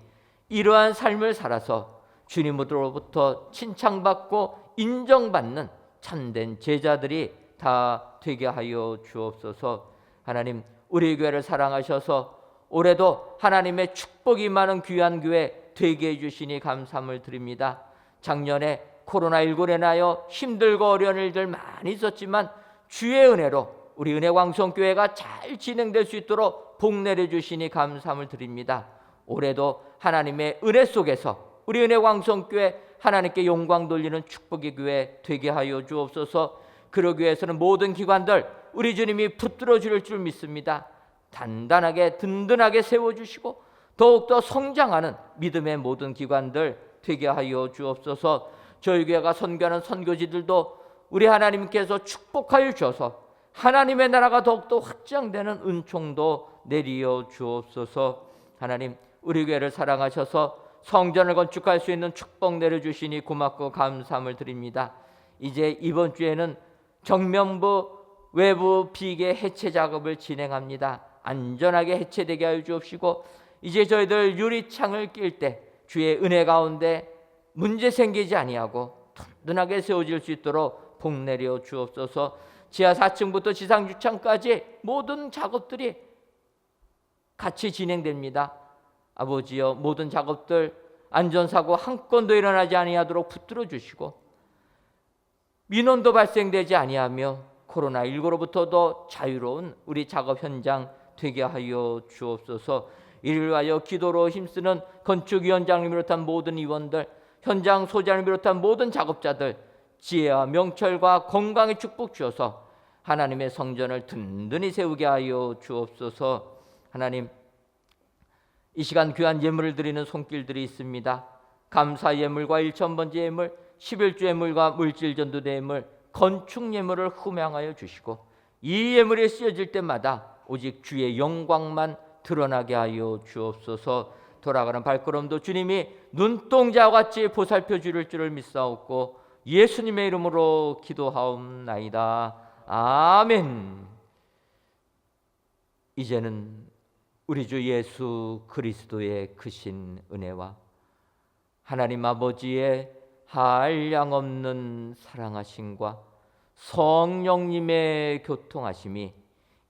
이러한 삶을 살아서 주님으로부터 칭찬받고 인정받는 참된 제자들이 다 되게 하여 주옵소서. 하나님, 우리 교회를 사랑하셔서 올해도 하나님의 축복이 많은 귀한 교회 되게 해주시니 감사함을 드립니다. 작년에 코로나19로 인하여 힘들고 어려운 일들 많이 있었지만 주의 은혜로 우리 은혜광성교회가 잘 진행될 수 있도록 복 내려주시니 감사함을 드립니다. 올해도 하나님의 은혜 속에서 우리 은혜광성교회 하나님께 영광 돌리는 축복의 교회 되게 하여 주옵소서. 그러기 위해서는 모든 기관들 우리 주님이 붙들어 줄 줄 믿습니다. 단단하게 든든하게 세워주시고 더욱더 성장하는 믿음의 모든 기관들 되게 하여 주옵소서. 저희 교회가 선교하는 선교지들도 우리 하나님께서 축복하여 주셔서 하나님의 나라가 더욱더 확장되는 은총도 내리어 주옵소서. 하나님, 우리 교회를 사랑하셔서 성전을 건축할 수 있는 축복 내려주시니 고맙고 감사함을 드립니다. 이제 이번 주에는 정면부 외부 비계 해체 작업을 진행합니다. 안전하게 해체되게 하여 주옵시고 이제 저희들 유리창을 낄 때 주의 은혜 가운데 문제 생기지 아니하고 든든하게 세워질 수 있도록 복 내려 주옵소서. 지하 4층부터 지상 6층까지 모든 작업들이 같이 진행됩니다. 아버지여, 모든 작업들 안전사고 한 건도 일어나지 아니하도록 붙들어 주시고 민원도 발생되지 아니하며 코로나19로부터도 자유로운 우리 작업 현장 되게 하여 주옵소서. 이를 위하여 기도로 힘쓰는 건축위원장을 비롯한 모든 위원들, 현장 소장을 비롯한 모든 작업자들 지혜와 명철과 건강의 축복 주셔서 하나님의 성전을 든든히 세우게 하여 주옵소서. 하나님, 이 시간 귀한 예물을 드리는 손길들이 있습니다. 감사 예물과 1,000번째 예물, 11주 예물과 물질 전도대 예물, 건축 예물을 흠양하여 주시고 이 예물이 쓰여질 때마다 오직 주의 영광만 드러나게 하여 주옵소서. 돌아가는 발걸음도 주님이 눈동자와 같이 보살펴 주실 줄을 믿사옵고 예수님의 이름으로 기도하옵나이다. 아멘. 이제는 우리 주 예수 그리스도의 크신 은혜와 하나님 아버지의 한량없는 사랑하심과 성령님의 교통하심이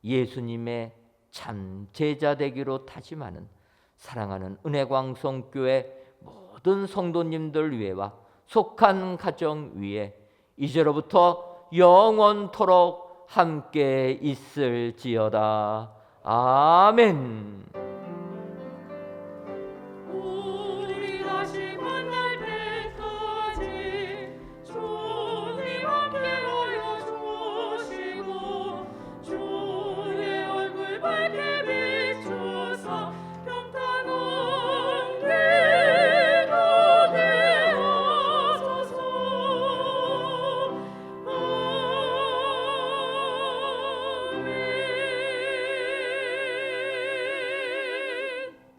예수님의 참 제자 되기로 다짐하는 사랑하는 은혜광성교회 모든 성도님들 위에와 속한 가정 위에 이제로부터 영원토록 함께 있을지어다. 아멘.